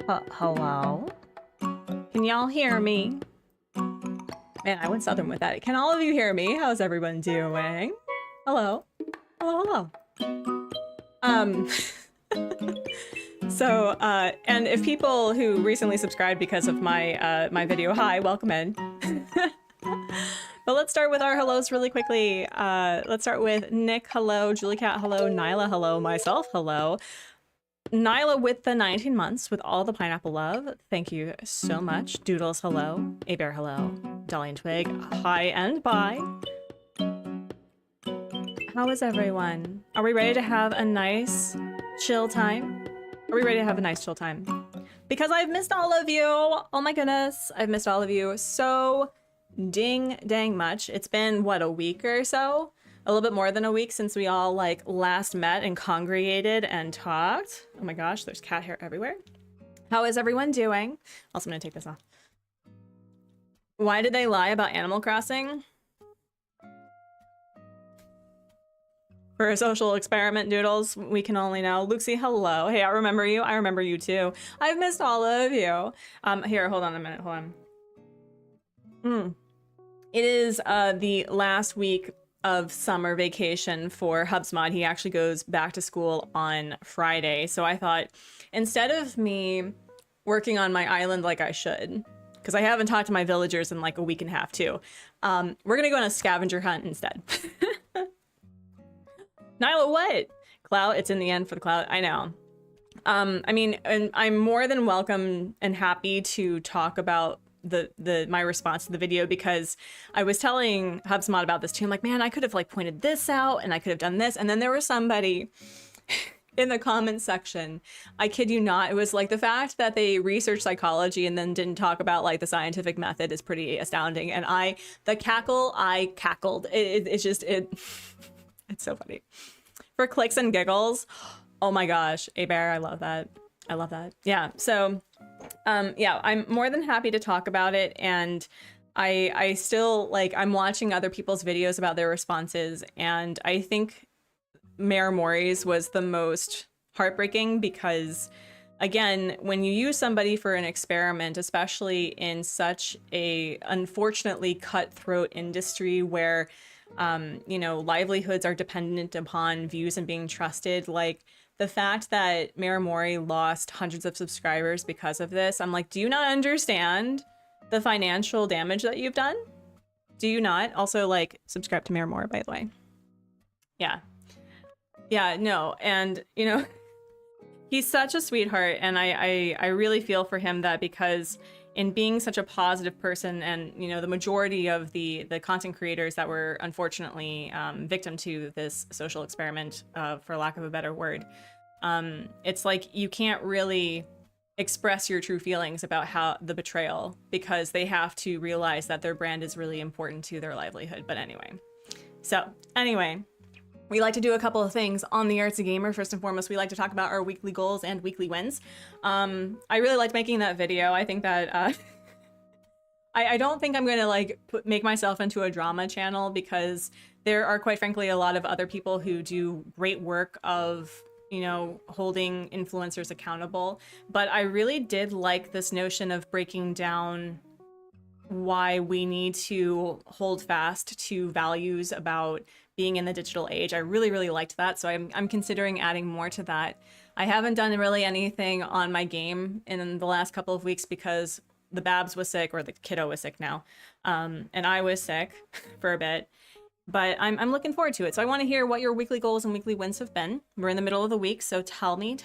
Hello? Can y'all hear me? Man, I went southern with that. Can all of you hear me? How's everyone doing? Hello? Hello, hello. And if people who recently subscribed because of my my video, hi, welcome in. But let's start with our hellos really quickly. Let's start with Nick, hello, Julie Cat, hello, Nyla, hello, myself, hello. Nyla with the 19 months with all the pineapple love. Thank you so much. Doodles, hello. A Bear, hello. Dolly and Twig, hi and bye. How is everyone? Are we ready to have a nice chill time? Are we ready to have a nice chill time? Because I've missed all of you. Oh my goodness. I've missed all of you so dang much. It's been, what, a week or so? A little bit more than a week since we all like last met and congregated and talked. Oh my gosh, there's cat hair everywhere. How is everyone doing? Also, I'm gonna take this off. Why did they lie about Animal Crossing? For a social experiment, Doodles, we can only know. Luxie, hello. Hey, I remember you. I remember you too. I've missed all of you. Here, hold on a minute, hold on. It is the last week of summer vacation for Hubsmod. He actually goes back to school on Friday. So I thought, instead of me working on my island like I should, because I haven't talked to my villagers in like a week and a half too, we're gonna go on a scavenger hunt instead. Nyla, what? Clout, it's in the end for the clout. I know. I mean, and I'm more than welcome and happy to talk about my response to the video, because I was telling Hubsmod about this too. I'm like, man, I could have like pointed this out and I could have done this. And then there was somebody in the comments section, I kid you not, it was like the fact that they researched psychology and then didn't talk about like the scientific method is pretty astounding. And I cackled. It's so funny. For clicks and giggles. Oh my gosh, A Bear, I love that. I love that. Yeah, so yeah, I'm more than happy to talk about it, and I still like, I'm watching other people's videos about their responses, and I think Mayor Mori's was the most heartbreaking because, again, when you use somebody for an experiment, especially in such a unfortunately cutthroat industry where you know, livelihoods are dependent upon views and being trusted, like the fact that Mayor Mori lost hundreds of subscribers because of this, I'm like, do you not understand the financial damage that you've done? Do you not? Also, like, subscribe to Mayor Mori, by the way. Yeah. Yeah, no, and, you know, he's such a sweetheart, and I really feel for him that because in being such a positive person, and, you know, the majority of the content creators that were unfortunately victim to this social experiment, for lack of a better word, it's like you can't really express your true feelings about how the betrayal, because they have to realize that their brand is really important to their livelihood. But anyway, we like to do a couple of things on the Artsy Gamer. First and foremost, we like to talk about our weekly goals and weekly wins. I really liked making that video. I think that I don't think I'm gonna like make myself into a drama channel, because there are, quite frankly, a lot of other people who do great work of, you know, holding influencers accountable. But I really did like this notion of breaking down why we need to hold fast to values about being in the digital age. I really liked that, so I'm considering adding more to that. I haven't done really anything on my game in the last couple of weeks because the Babs was sick, or the kiddo was sick now, and I was sick for a bit. But I'm looking forward to it. So I want to hear what your weekly goals and weekly wins have been. We're in the middle of the week, so tell me.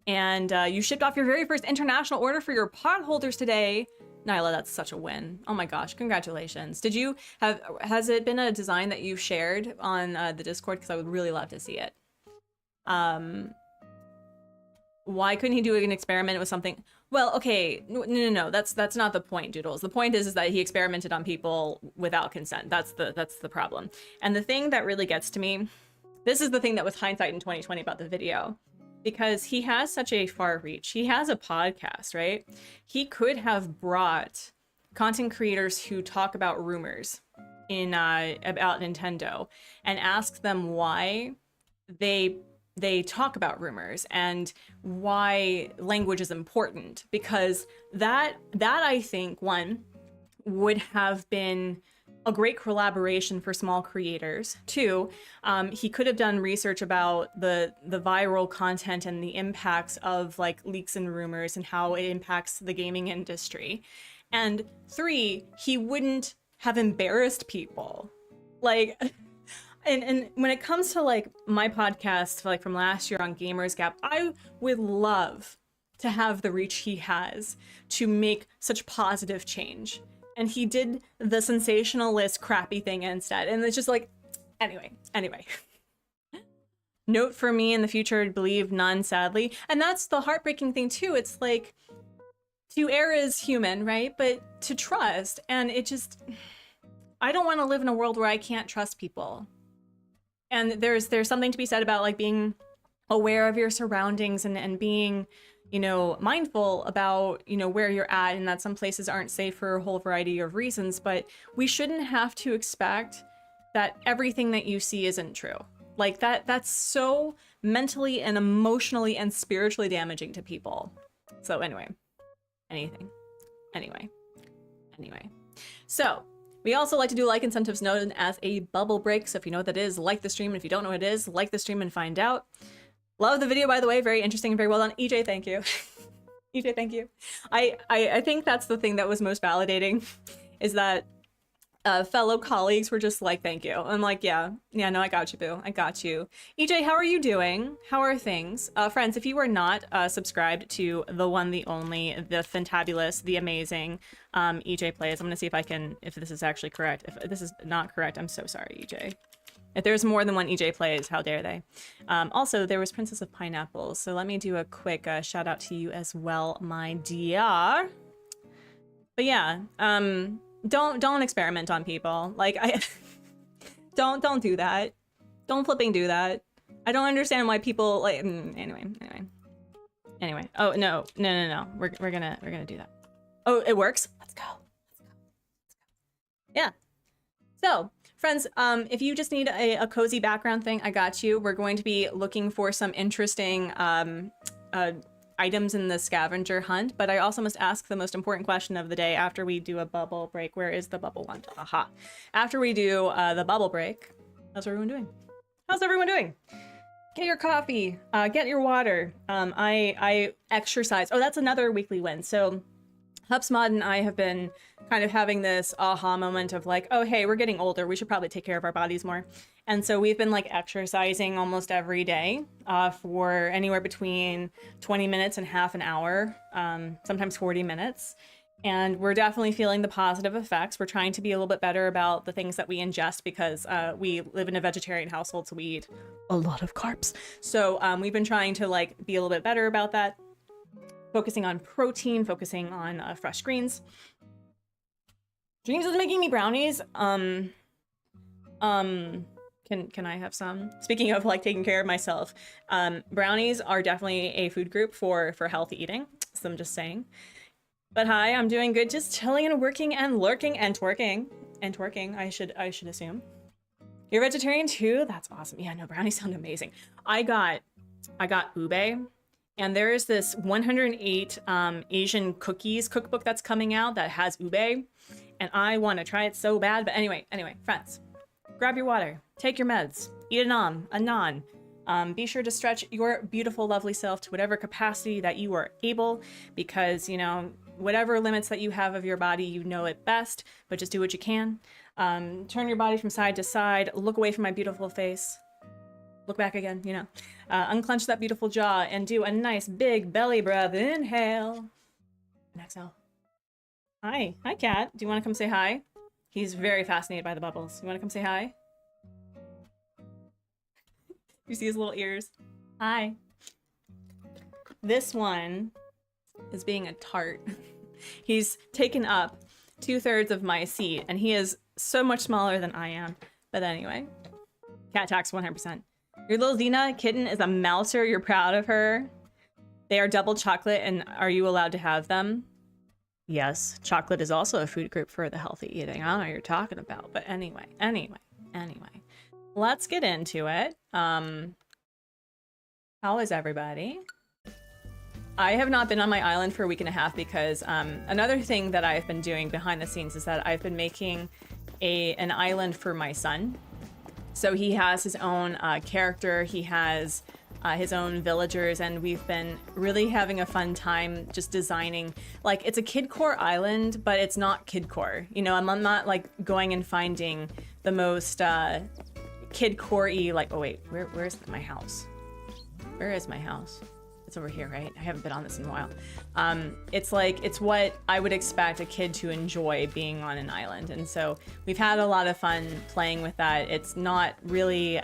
And you shipped off your very first international order for your pot holders today. Nyla, that's such a win. Oh my gosh, congratulations. Has it been a design that you've shared on the Discord? Because I would really love to see it. Why couldn't he do an experiment with something? Well, okay, no, that's not the point, Doodles. The point is that he experimented on people without consent. That's the problem. And the thing that really gets to me, this is the thing that was hindsight in 2020 about the video, because he has such a far reach. He has a podcast, right? He could have brought content creators who talk about rumors about Nintendo and asked them why they they talk about rumors and why language is important, because that I think, one, would have been a great collaboration for small creators. Two, he could have done research about the viral content and the impacts of like leaks and rumors and how it impacts the gaming industry. And three, he wouldn't have embarrassed people. Like, and when it comes to like my podcast, like from last year on Gamers Gap, I would love to have the reach he has to make such positive change. And he did the sensationalist crappy thing instead. And it's just like, anyway. Note for me in the future, I'd believe none, sadly. And that's the heartbreaking thing too. It's like, to err is human, right? But to trust, and it just, I don't want to live in a world where I can't trust people. And there's something to be said about like being aware of your surroundings and being, you know, mindful about, you know, where you're at, and that some places aren't safe for a whole variety of reasons, but we shouldn't have to expect that everything that you see isn't true. Like that's so mentally and emotionally and spiritually damaging to people. So anyway, anyway. So we also like to do like incentives known as a bubble break. So if you know what that is, like the stream. And if you don't know what it is, like the stream and find out. Love the video, by the way. Very interesting and very well done. EJ, thank you. EJ, thank you. I think that's the thing that was most validating, is that fellow colleagues were just like, thank you. I'm like, yeah, no, I got you, boo. I got you. EJ, how are you doing? How are things? Friends, if you are not subscribed to the one, the only, the fantabulous, the amazing EJ Plays, I'm gonna see if this is actually correct. If this is not correct, I'm so sorry, EJ. If there's more than one EJ Plays, how dare they? Also, there was Princess of Pineapples, so let me do a quick shout out to you as well, my dear. But yeah, don't experiment on people. Like, don't do that. Don't flipping do that. I don't understand why people like. Anyway. Oh no. We're gonna do that. Oh, it works. Let's go. Yeah. So, friends, if you just need a cozy background thing, I got you. We're going to be looking for some interesting items in the scavenger hunt, but I also must ask the most important question of the day after we do a bubble break. Where is the bubble one? Aha. After we do the bubble break, how's everyone doing? How's everyone doing? Get your coffee, get your water. I exercise. Oh, that's another weekly win. So HubSmod and I have been kind of having this aha moment of like, oh, hey, we're getting older. We should probably take care of our bodies more. And so we've been like exercising almost every day for anywhere between 20 minutes and half an hour, sometimes 40 minutes. And we're definitely feeling the positive effects. We're trying to be a little bit better about the things that we ingest, because we live in a vegetarian household, so we eat a lot of carbs. So we've been trying to like be a little bit better about that. Focusing on protein, focusing on fresh greens. Dreams is making me brownies. Can I have some? Speaking of like taking care of myself, brownies are definitely a food group for healthy eating. So I'm just saying. But hi, I'm doing good. Just chilling and working and lurking and twerking I should assume. You're vegetarian too? That's awesome. Yeah, no, brownies sound amazing. I got ube. And there is this 108 Asian cookies cookbook that's coming out that has ube, and I want to try it so bad. But anyway, friends, grab your water, take your meds, eat a naan. Be sure to stretch your beautiful, lovely self to whatever capacity that you are able, because, you know, whatever limits that you have of your body, you know it best, but just do what you can. Turn your body from side to side, look away from my beautiful face. Look back again, you know. Unclench that beautiful jaw and do a nice big belly breath. Inhale. And exhale. Hi, cat. Do you want to come say hi? He's very fascinated by the bubbles. You want to come say hi? You see his little ears? Hi. This one is being a tart. He's taken up 2/3 of my seat, and he is so much smaller than I am. But anyway, cat tax 100%. Your little Xena kitten is a mouser. You're proud of her. They are double chocolate, and are you allowed to have them? Yes, chocolate is also a food group for the healthy eating. I don't know what you're talking about, but anyway. Let's get into it. How is everybody? I have not been on my island for a week and a half because another thing that I've been doing behind the scenes is that I've been making an island for my son. So he has his own character, he has his own villagers, and we've been really having a fun time just designing. Like, it's a kidcore island, but it's not kidcore. You know, I'm not like going and finding the most kidcore-y, like, oh wait, where's my house? Where is my house? It's over here, right? I haven't been on this in a while. It's like, it's what I would expect a kid to enjoy being on an island. And so we've had a lot of fun playing with that. It's not really,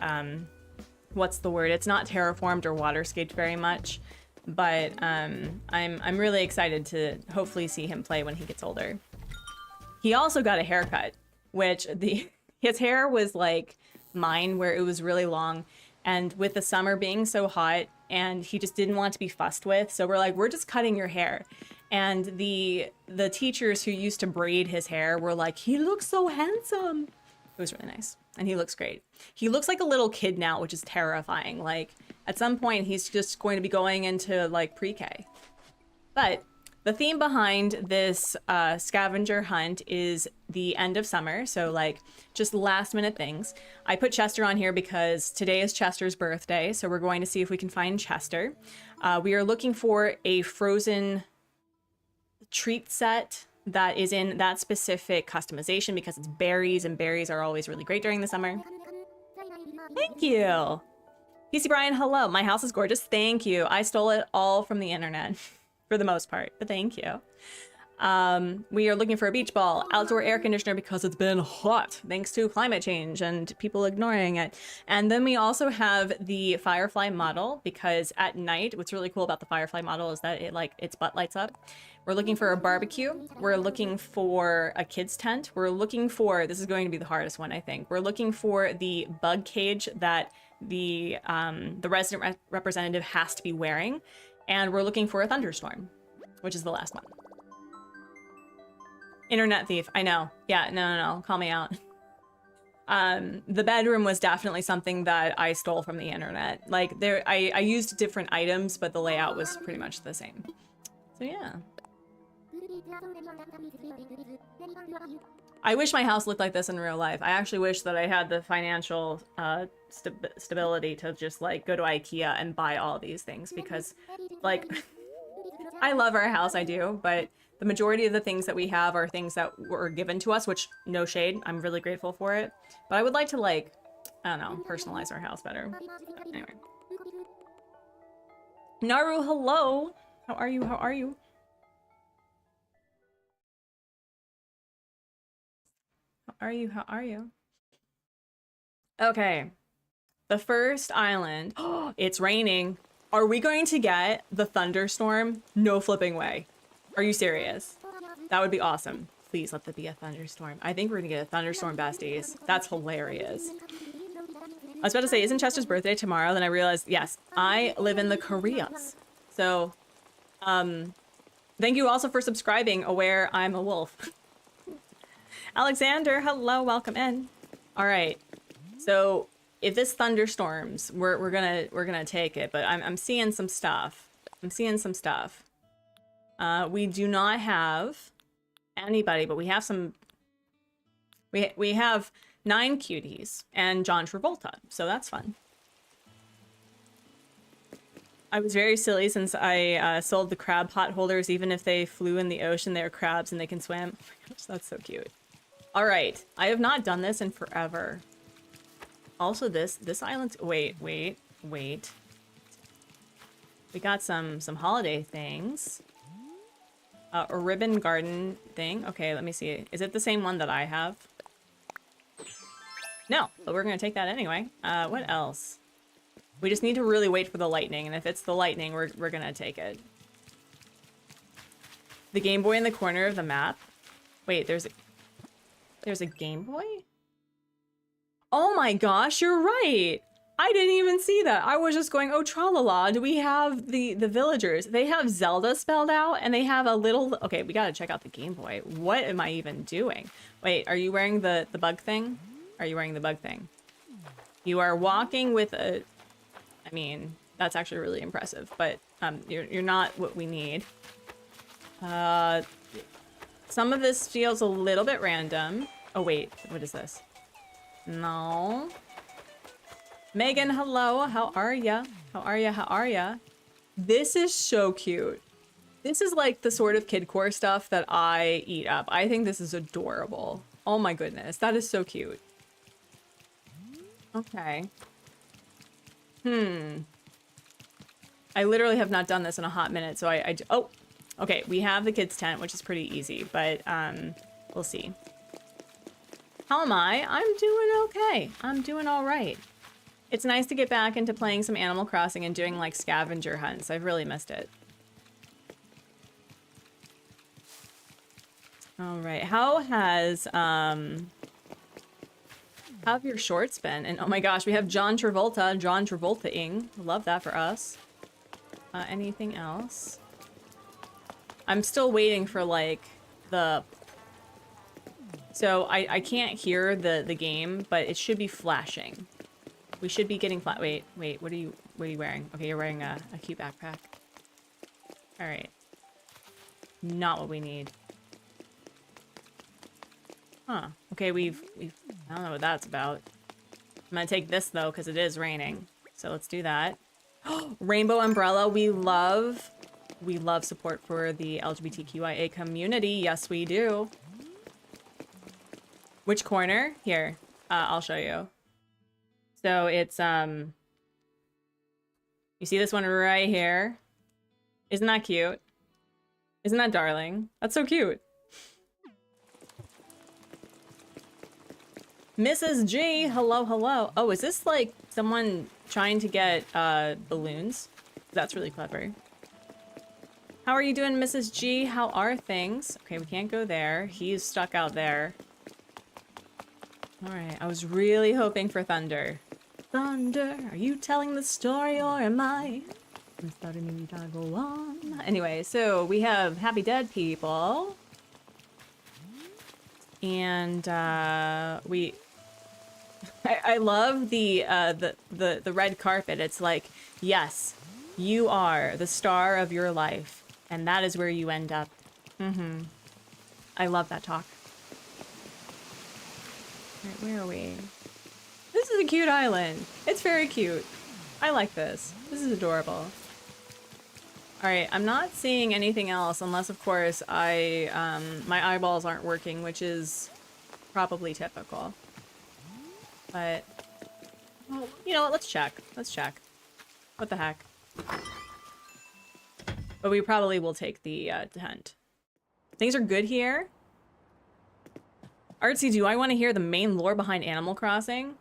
what's the word? It's not terraformed or waterscaped very much, but I'm really excited to hopefully see him play when he gets older. He also got a haircut, which his hair was like mine, where it was really long. And with the summer being so hot, and he just didn't want to be fussed with, so we're like, we're just cutting your hair. And the teachers who used to braid his hair were like, he looks so handsome. It was really nice, and he looks great. He looks like a little kid now, which is terrifying. Like, at some point, he's just going to be going into like pre-K. But the theme behind this scavenger hunt is the end of summer, so like just last minute things. I put Chester on here because today is Chester's birthday, so we're going to see if we can find Chester. We are looking for a frozen treat set that is in that specific customization because it's berries, and berries are always really great during the summer. Thank you. PC Brian, hello. My house is gorgeous. Thank you. I stole it all from the internet. For the most part, but thank you. We are looking for a beach ball, outdoor air conditioner because it's been hot thanks to climate change and people ignoring it. And then we also have the Firefly model because at night, what's really cool about the Firefly model is that its butt lights up. We're looking for a barbecue. We're looking for a kids tent. We're looking for, this is going to be the hardest one, I think. We're looking for the bug cage that the resident representative has to be wearing. And we're looking for a thunderstorm, which is the last one. Internet thief, I know. Yeah, no, call me out. The bedroom was definitely something that I stole from the internet. Like, I used different items, but the layout was pretty much the same. So yeah. I wish my house looked like this in real life. I actually wish that I had the financial stability to just like go to IKEA and buy all these things because like I love our house, I do, but the majority of the things that we have are things that were given to us, which no shade, I'm really grateful for it. But I would like to like, I don't know, personalize our house better. Anyway. Naru, hello. How are you? How are you? How are you? How are you? Okay. The first island. Oh, it's raining. Are we going to get the thunderstorm? No flipping way. Are you serious? That would be awesome. Please let there be a thunderstorm. I think we're gonna get a thunderstorm, besties. That's hilarious. I was about to say, isn't Chester's birthday tomorrow? Then I realized, yes, I live in the Koreas. So, thank you also for subscribing, aware I'm a wolf. Alexander, hello, welcome in. All right, so if this thunderstorms, we're gonna take it. But I'm seeing some stuff. I'm seeing some stuff. We do not have anybody, but we have some. We have 9 cuties and John Travolta, so that's fun. I was very silly since I sold the crab pot holders. Even if they flew in the ocean, they're crabs and they can swim. Oh my gosh, that's so cute. All right, I have not done this in forever. Also, this island. Wait. We got some holiday things. A ribbon garden thing. Okay, let me see. Is it the same one that I have? No, but we're gonna take that anyway. What else? We just need to really wait for the lightning, and if it's the lightning, we're gonna take it. The Game Boy in the corner of the map. Wait, there's a Game Boy? Oh my gosh, you're right! I didn't even see that. I was just going, oh, tra-la-la, do we have the villagers? They have Zelda spelled out, and they have a little... Okay, we gotta check out the Game Boy. What am I even doing? Wait, are you wearing the bug thing? Are you wearing the bug thing? You are walking with a... I mean, That's actually really impressive, but you're not what we need. Some of this feels a little bit random. Oh wait, what is this? No. Megan, hello. How are ya? How are ya? How are ya? This is so cute. This is like the sort of kidcore stuff that I eat up. I think this is adorable. Oh my goodness, that is so cute. Okay. I literally have not done this in a hot minute, so oh, okay, we have the kids' tent, which is pretty easy, but we'll see. How am I? I'm doing okay. I'm doing all right. It's nice to get back into playing some Animal Crossing and doing like scavenger hunts. I've really missed it. All right, how have your shorts been? And oh my gosh, we have John Travolta-ing. Love that for us. Anything else? I'm still waiting for like the... So I can't hear the game, but it should be flashing. We should be getting flat. Wait, what are you wearing? Okay, you're wearing a cute backpack. All right. Not what we need. Huh. Okay, we've I don't know what that's about. I'm gonna take this though, because it is raining. So let's do that. Rainbow umbrella, we love support for the LGBTQIA community. Yes, we do. Which corner? Here, I'll show you. So it's, you see this one right here? Isn't that cute? Isn't that darling? That's so cute. Mrs. G, hello, hello. Oh, is this like someone trying to get balloons? That's really clever. How are you doing, Mrs. G? How are things? Okay, we can't go there. He's stuck out there. All right, I was really hoping for thunder. Thunder, are you telling the story or am I? I'm starting to go on. Anyway, so we have happy dead people. And I love the red carpet. It's like, yes, you are the star of your life, and that is where you end up. I love that talk. All right, where are we? This is a cute island. It's very cute. I like this. This is adorable. All right, I'm not seeing anything else unless, of course, my eyeballs aren't working, which is probably typical. But, well, you know what? Let's check. Let's check. What the heck? But we probably will take the tent. Things are good here. Artsy, do I want to hear the main lore behind Animal Crossing?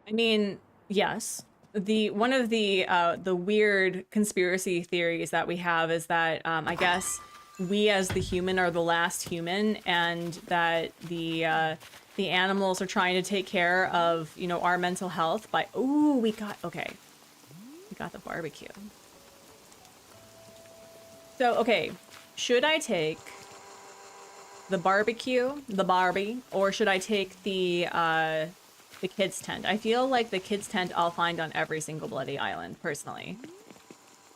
I mean, yes. One of the weird conspiracy theories that we have is that I guess we as the human are the last human, and that the animals are trying to take care of, you know, our mental health by... Ooh, we got the barbecue. So, okay, should I take the barbecue, the Barbie, or should I take the kids' tent? I feel like the kids' tent I'll find on every single bloody island, personally.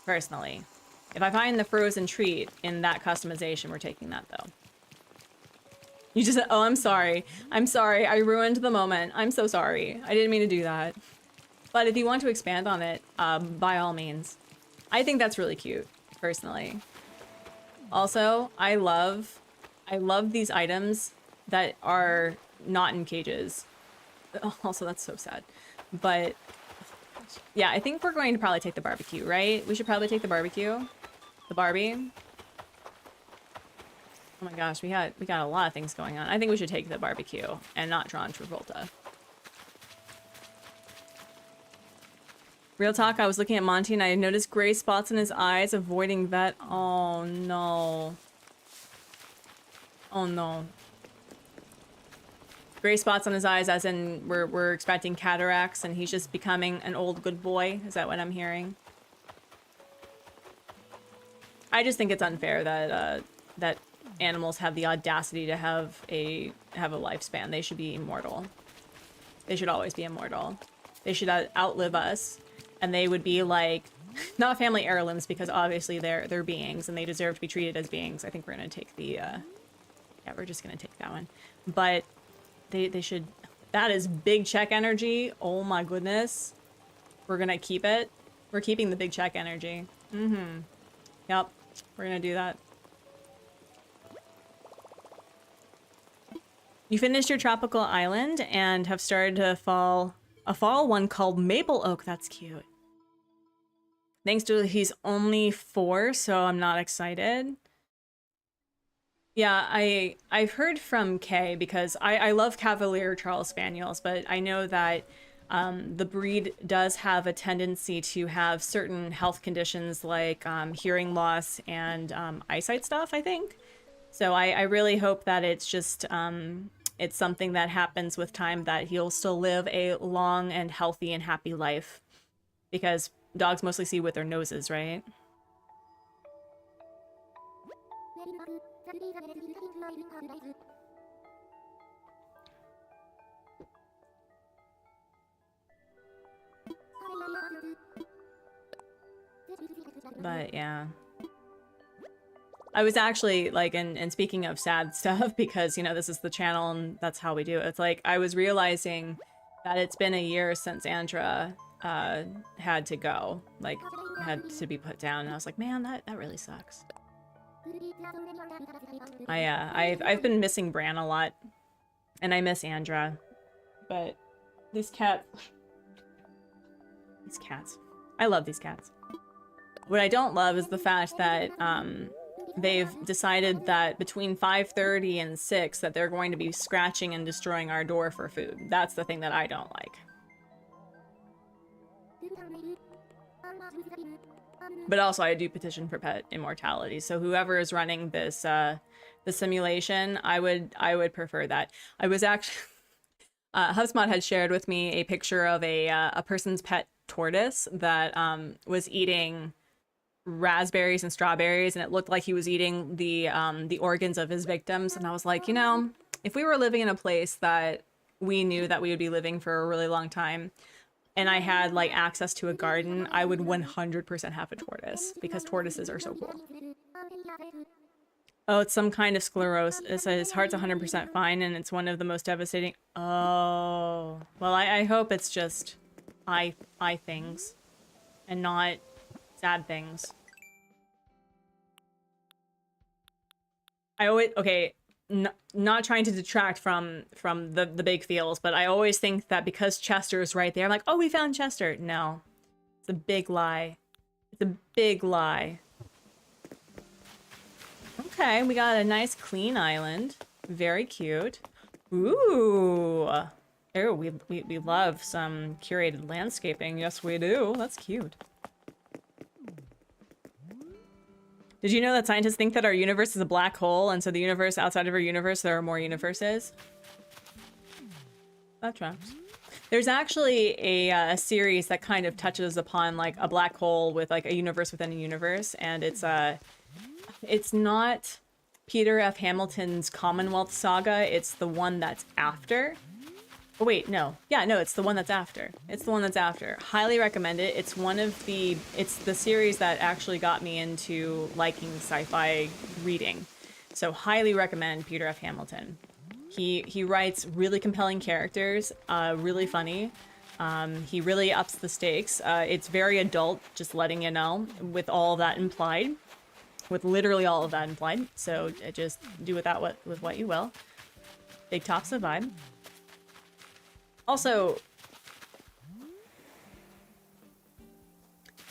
If I find the frozen treat in that customization, we're taking that, though. You just said, oh, I'm sorry. I'm sorry. I ruined the moment. I'm so sorry. I didn't mean to do that. But if you want to expand on it, by all means. I think that's really cute, personally. Also, I love these items that are not in cages. Also, that's so sad. But yeah, I think we're going to probably take the barbecue, right? We should probably take the barbecue. The Barbie. Oh my gosh, we got a lot of things going on. I think we should take the barbecue and not John Travolta. Real talk, I was looking at Monty and I noticed gray spots in his eyes, avoiding vet. Oh no. Oh no. Gray spots on his eyes as in we're expecting cataracts and he's just becoming an old good boy. Is that what I'm hearing? I just think it's unfair that that animals have the audacity to have a lifespan. They should be immortal. They should always be immortal. They should outlive us, and they would be like Not family heirlooms, because obviously they're beings and they deserve to be treated as beings. I think we're gonna take the, yeah, we're just gonna take that one. But they should, that is big check energy. Oh my goodness. We're gonna keep it. We're keeping the big check energy. Mm-hmm. Yep, we're gonna do that. You finished your tropical island and have started to fall a fall one called Maple Oak. That's cute. Thanks to he's only 4, so I'm not excited. Yeah, I've heard from Kay because I love Cavalier Charles Spaniels, but I know that the breed does have a tendency to have certain health conditions like hearing loss and eyesight stuff, I think. So I really hope that it's just it's something that happens with time, that he'll still live a long and healthy and happy life, because dogs mostly see with their noses, right? But yeah. I was actually like, and speaking of sad stuff, because, you know, this is the channel and that's how we do it. It's like, I was realizing that it's been a year since Andra had to go, like, had to be put down. And I was like, man, that really sucks. I've been missing Bran a lot, and I miss Andra, but these cats, I love these cats. What I don't love is the fact that they've decided that between 5:30 and 6 that they're going to be scratching and destroying our door for food. That's the thing that I don't like. But also, I do petition for pet immortality. So whoever is running this the simulation, I would prefer that. I was actually HubSpot had shared with me a picture of a person's pet tortoise that was eating raspberries and strawberries, and it looked like he was eating the organs of his victims. And I was like, you know, if we were living in a place that we knew that we would be living for a really long time, and I had like access to a garden, I would 100% have a tortoise, because tortoises are so cool. Oh, it's some kind of sclerosis. His heart's 100% fine, and it's one of the most devastating. Oh, well, I hope it's just eye things and not sad things. I always, okay, not trying to detract from the big feels, but I always think that because Chester is right there, I'm like, oh, we found Chester. No, it's a big lie. It's a big lie. Okay, we got a nice clean island. Very cute. Ooh. Oh, we love some curated landscaping. Yes, we do. That's cute. Did you know that scientists think that our universe is a black hole, and so the universe outside of our universe, there are more universes? That tracks. There's actually a series that kind of touches upon like a black hole with like a universe within a universe, and it's not Peter F. Hamilton's Commonwealth saga. It's the one that's after. Oh wait, no. Yeah, no, it's the one that's after. It's the one that's after. Highly recommend it. It's it's the series that actually got me into liking sci-fi reading. So highly recommend Peter F. Hamilton. He writes really compelling characters, really funny. He really ups the stakes. It's very adult, just letting you know, with all of that implied. With literally all of that implied. So just do with that with what you will. Big Top's a vibe. Also,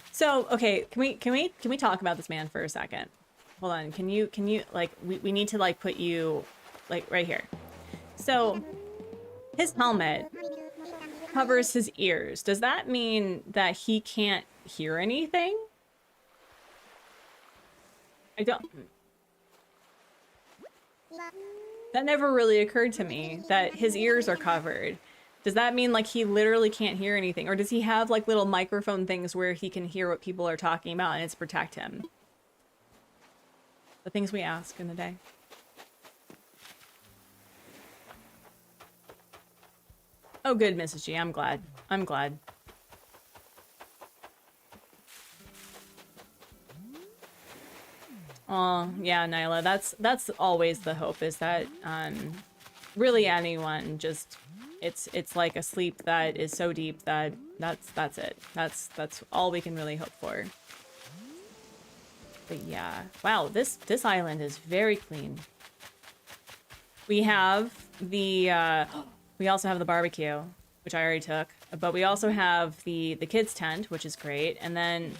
so okay, can we talk about this man for a second? Hold on, can you like we need to like put you like right here. So his helmet covers his ears. Does that mean that he can't hear anything? I don't. That never really occurred to me, that his ears are covered. Does that mean like he literally can't hear anything? Or does he have like little microphone things where he can hear what people are talking about and it's protect him? The things we ask in the day. Oh good, Mrs. G, I'm glad. I'm glad. Oh, yeah, Nyla, that's always the hope, is that really anyone just it's like a sleep that is so deep that that's it. That's all we can really hope for. But yeah. Wow, this island is very clean. We have the we also have the barbecue, which I already took, but we also have the kids tent, which is great, and then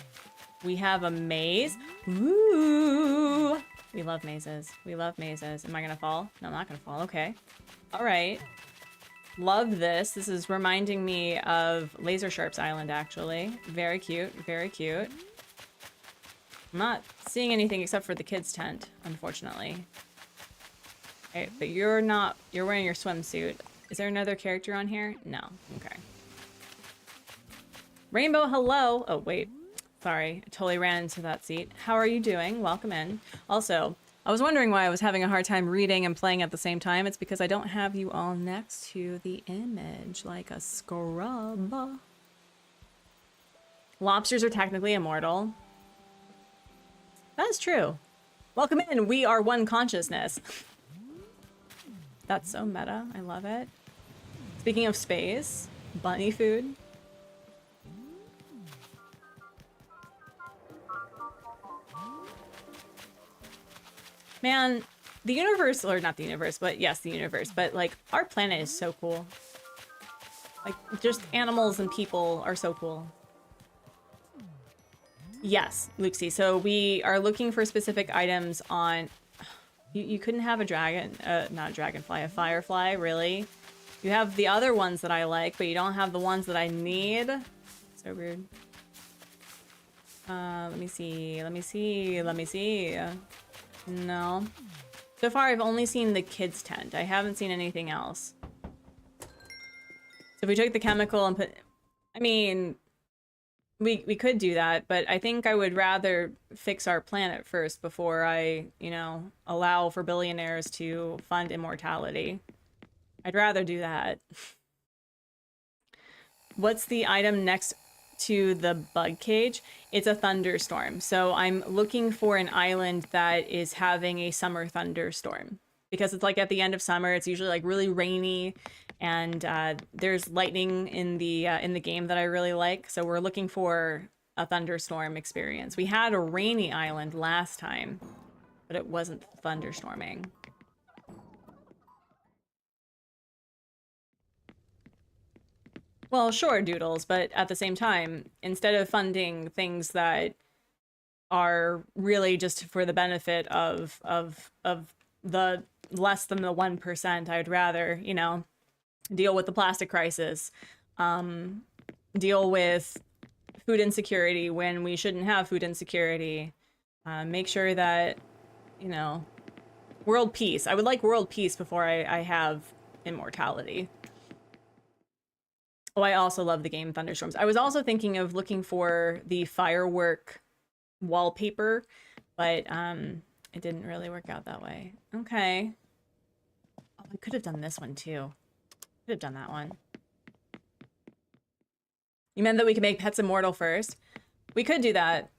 we have a maze. Ooh! We love mazes. We love mazes. Am I gonna fall? No, I'm not gonna fall. Okay. All right. Love this. This is reminding me of Laser Sharp's Island, actually. Very cute. Very cute. I'm not seeing anything except for the kids' tent, unfortunately. Okay, but you're not... You're wearing your swimsuit. Is there another character on here? No. Okay. Rainbow, hello! Oh, wait. Sorry, I totally ran into that seat. How are you doing? Welcome in. Also, I was wondering why I was having a hard time reading and playing at the same time. It's because I don't have you all next to the image like a scrub. Lobsters are technically immortal. That is true. Welcome in. We are one consciousness. That's so meta. I love it. Speaking of space, bunny food. Man, the universe, or not the universe, but yes, the universe, but like our planet is so cool. Like just animals and people are so cool. Yes, Luxie. So we are looking for specific items on... You couldn't have a dragon, not a dragonfly, a firefly, really? You have the other ones that I like, but you don't have the ones that I need. So weird. Let me see, let me see, let me see. No. So far, I've only seen the kids' tent. I haven't seen anything else. So if we took the chemical and put... I mean, we could do that, but I think I would rather fix our planet first before I, you know, allow for billionaires to fund immortality. I'd rather do that. What's the item next to the bug cage? It's a thunderstorm. So I'm looking for an island that is having a summer thunderstorm, because it's like at the end of summer, it's usually like really rainy, and there's lightning in the game that I really like. So we're looking for a thunderstorm experience. We had a rainy island last time, but it wasn't thunderstorming. Well, sure, Doodles, but at the same time, instead of funding things that are really just for the benefit of the less than the 1%, I'd rather, you know, deal with the plastic crisis, deal with food insecurity when we shouldn't have food insecurity, make sure that, you know, world peace. I would like world peace before I have immortality. Oh, I also love the game Thunderstorms. I was also thinking of looking for the firework wallpaper, but it didn't really work out that way. Okay. Oh, I could have done this one too. Could have done that one. You meant that we could make pets immortal first? We could do that,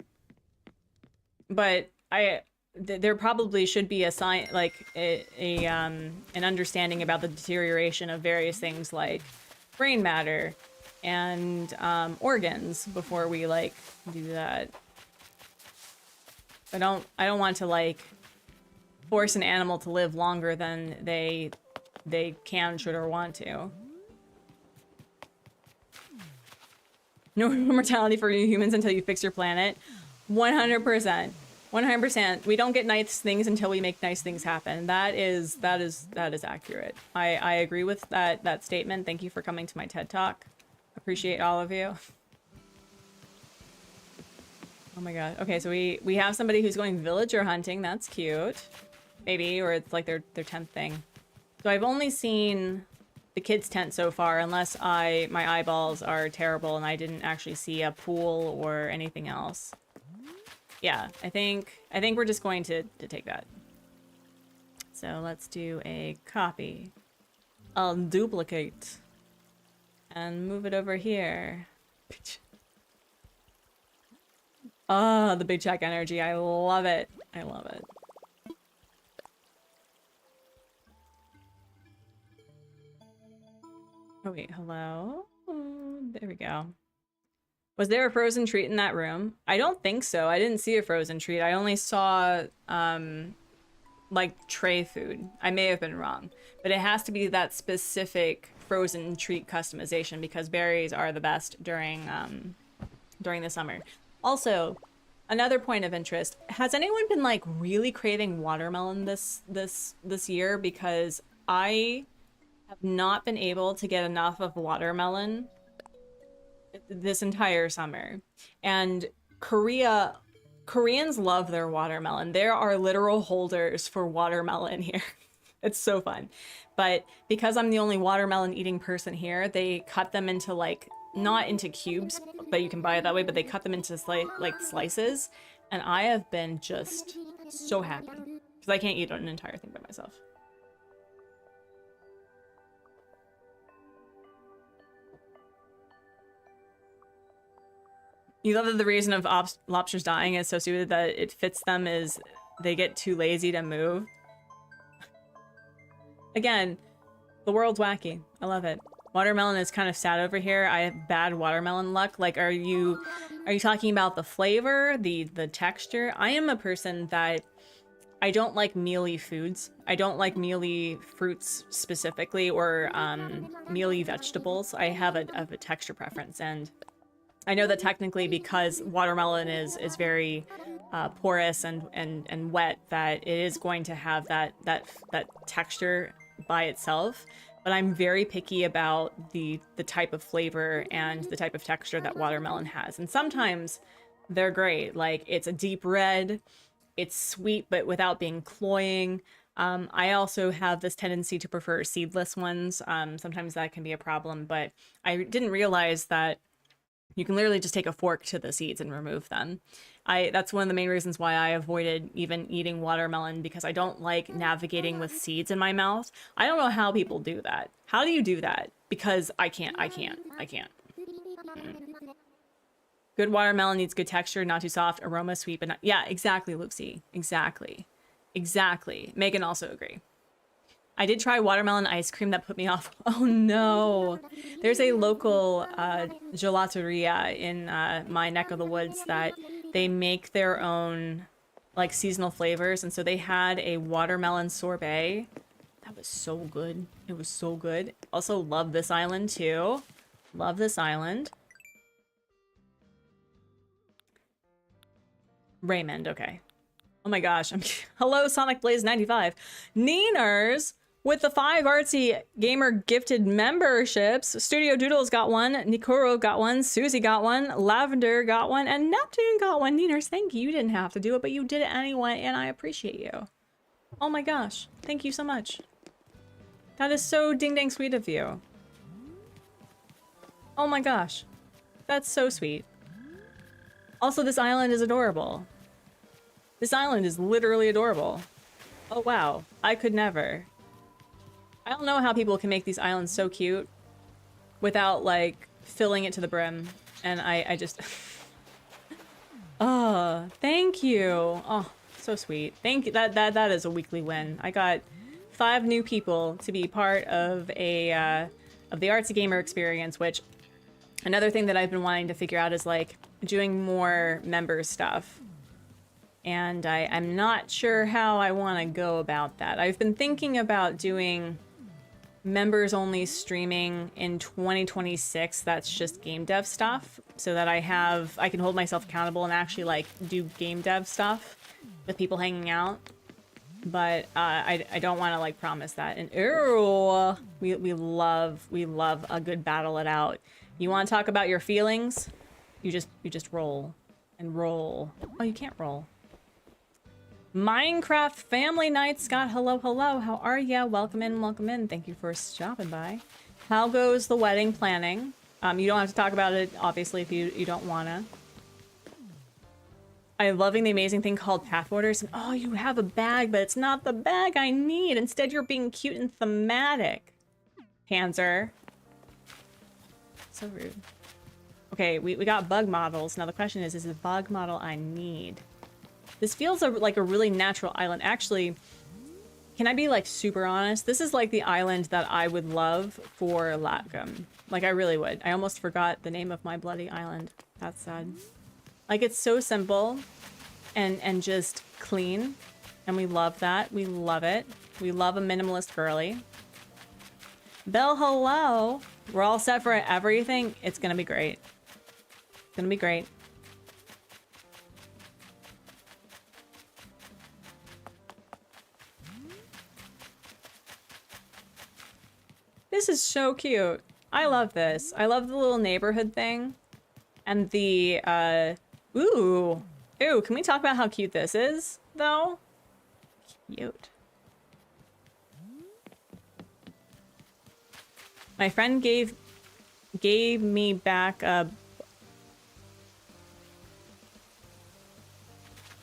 but there probably should be a sign, like an understanding about the deterioration of various things like brain matter and organs before we like do that. I don't want to like force an animal to live longer than they can, should, or want to. No immortality for you humans until you fix your planet. 100%. 100%. We don't get nice things until we make nice things happen. That is accurate. I agree with that statement. Thank you for coming to my TED Talk. Appreciate all of you. Oh my god. Okay, so we have somebody who's going villager hunting. That's cute. Maybe, or it's like their 10th thing. So I've only seen the kids' tent so far, unless my eyeballs are terrible and I didn't actually see a pool or anything else. Yeah, I think we're just going to take that. So let's do a copy. I'll duplicate and move it over here. Ah, the big check energy. I love it. I love it. Oh wait, hello? Oh, there we go. Was there a frozen treat in that room? I don't think so. I didn't see a frozen treat. I only saw like tray food. I may have been wrong, but it has to be that specific frozen treat customization because berries are the best during the summer. Also, another point of interest, has anyone been like really craving watermelon this year? Because I have not been able to get enough of watermelon this entire summer. And Koreans love their watermelon. There are literal holders for watermelon here. It's so fun. But because I'm the only watermelon eating person here, they cut them into like, not into cubes, but you can buy it that way, but they cut them into like slices. And I have been just so happy because I can't eat an entire thing by myself. You love that the reason of lobsters dying is so stupid that it fits them is they get too lazy to move. Again, the world's wacky. I love it. Watermelon is kind of sad over here. I have bad watermelon luck. Like, are you talking about the flavor, the texture? I am a person that I don't like mealy foods. I don't like mealy fruits specifically, or mealy vegetables. I have a texture preference, and I know that technically because watermelon is very porous and wet, that it is going to have that texture by itself. But I'm very picky about the type of flavor and the type of texture that watermelon has. And sometimes they're great. Like, it's a deep red, it's sweet but without being cloying. I also have this tendency to prefer seedless ones. Sometimes that can be a problem, but I didn't realize that you can literally just take a fork to the seeds and remove them. That's one of the main reasons why I avoided even eating watermelon, because I don't like navigating with seeds in my mouth. I don't know how people do that. How do you do that? Because I can't. Good watermelon needs good texture, not too soft, aroma sweet, but not... Yeah, exactly, Luxie. Exactly. Megan also agree. I did try watermelon ice cream that put me off. Oh no. There's a local gelateria in my neck of the woods that they make their own like seasonal flavors. And so they had a watermelon sorbet. That was so good. It was so good. Also love this island too. Love this island. Raymond, okay. Oh my gosh. Hello, Sonic Blaze 95. Neeners with the 5 Artsy Gamer gifted memberships. Studio Doodles got one, Nikoro got one, Susie got one, Lavender got one, and Neptune got one. Neeners, thank you. You didn't have to do it, but you did it anyway, and I appreciate you. Oh my gosh. Thank you so much. That is so ding-dang sweet of you. Oh my gosh. That's so sweet. Also, this island is adorable. This island is literally adorable. Oh wow. I could never. I don't know how people can make these islands so cute without like filling it to the brim. And I just... Oh, thank you. Oh, so sweet. Thank you. That is a weekly win. I got 5 new people to be part of the Artsy Gamer experience, which another thing that I've been wanting to figure out is like doing more member stuff. And I'm not sure how I want to go about that. I've been thinking about doing members only streaming in 2026 that's just game dev stuff, so that I can hold myself accountable and actually like do game dev stuff with people hanging out. But I don't want to like promise that. And ew, we love a good battle it out. You want to talk about your feelings? You just roll and roll. Oh, you can't roll. Minecraft Family Night, Scott, hello, how are ya? Welcome in, thank you for stopping by. How goes the wedding planning? You don't have to talk about it, obviously, if you don't wanna. I'm loving the amazing thing called path orders. And oh, you have a bag, but it's not the bag I need. Instead, you're being cute and thematic. Panzer. So rude. Okay, we got bug models. Now the question is the bug model I need? This feels like a really natural island. Actually, can I be like super honest? This is like the island that I would love for Lackham. Like I really would. I almost forgot the name of my bloody island. That's sad. Like it's so simple and just clean. And we love that. We love it. We love a minimalist girly. Belle, hello. We're all set for everything. It's gonna be great. It's gonna be great. This is so cute. I love this. I love the little neighborhood thing. And the, ooh. Ooh, can we talk about how cute this is, though? Cute. My friend gave me back a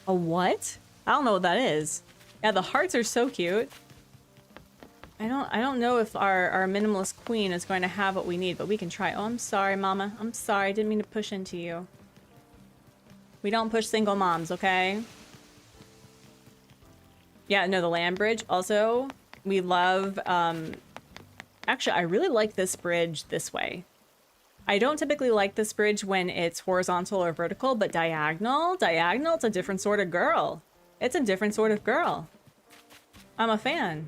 what? I don't know what that is. Yeah, the hearts are so cute. I don't know if our minimalist queen is going to have what we need, but we can try. Oh, I'm sorry, Mama. I'm sorry. I didn't mean to push into you. We don't push single moms, okay? Yeah, no, the land bridge. Also, we love... Actually, I really like this bridge this way. I don't typically like this bridge when it's horizontal or vertical, but diagonal, it's a different sort of girl. It's a different sort of girl. I'm a fan.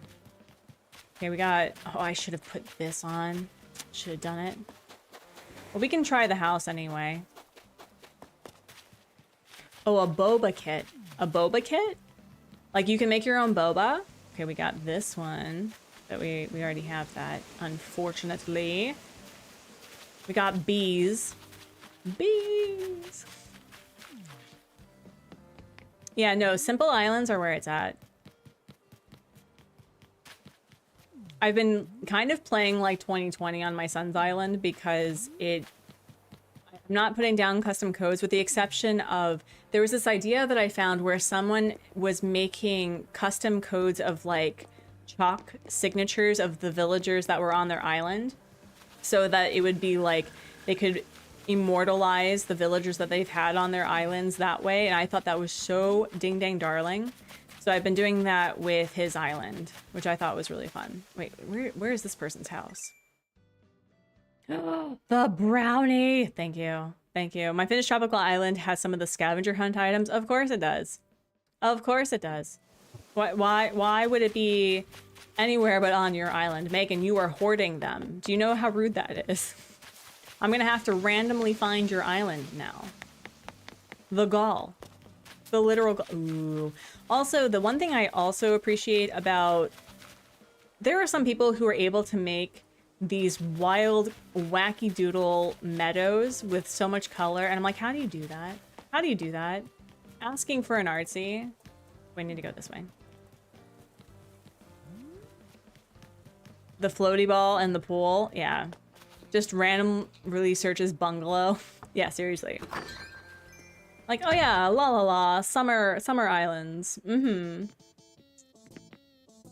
Okay, we got... Oh, I should have put this on. Should have done it. Well, we can try the house anyway. Oh, a boba kit. A boba kit? Like, you can make your own boba? Okay, we got this one. But we already have that, unfortunately. We got bees. Bees! Yeah, no, simple islands are where it's at. I've been kind of playing like 2020 on my son's island because I'm not putting down custom codes with the exception of there was this idea that I found where someone was making custom codes of like chalk signatures of the villagers that were on their island so that it would be like they could immortalize the villagers that they've had on their islands that way. And I thought that was so ding dang darling. So I've been doing that with his island, which I thought was really fun. Wait, where is this person's house? The brownie. Thank you. Thank you. My Finnish tropical island has some of the scavenger hunt items. Of course it does. Of course it does. Why would it be anywhere but on your island? Megan, you are hoarding them. Do you know how rude that is? I'm gonna have to randomly find your island now. The gall. The literal gall. Ooh. Also, the one thing I also appreciate about... There are some people who are able to make these wild, wacky doodle meadows with so much color. And I'm like, how do you do that? How do you do that? Asking for an artsy. We need to go this way. The floaty ball and the pool. Yeah. Just random release searches bungalow. Yeah, seriously. Like, oh yeah, la la la, summer islands. Mm-hmm.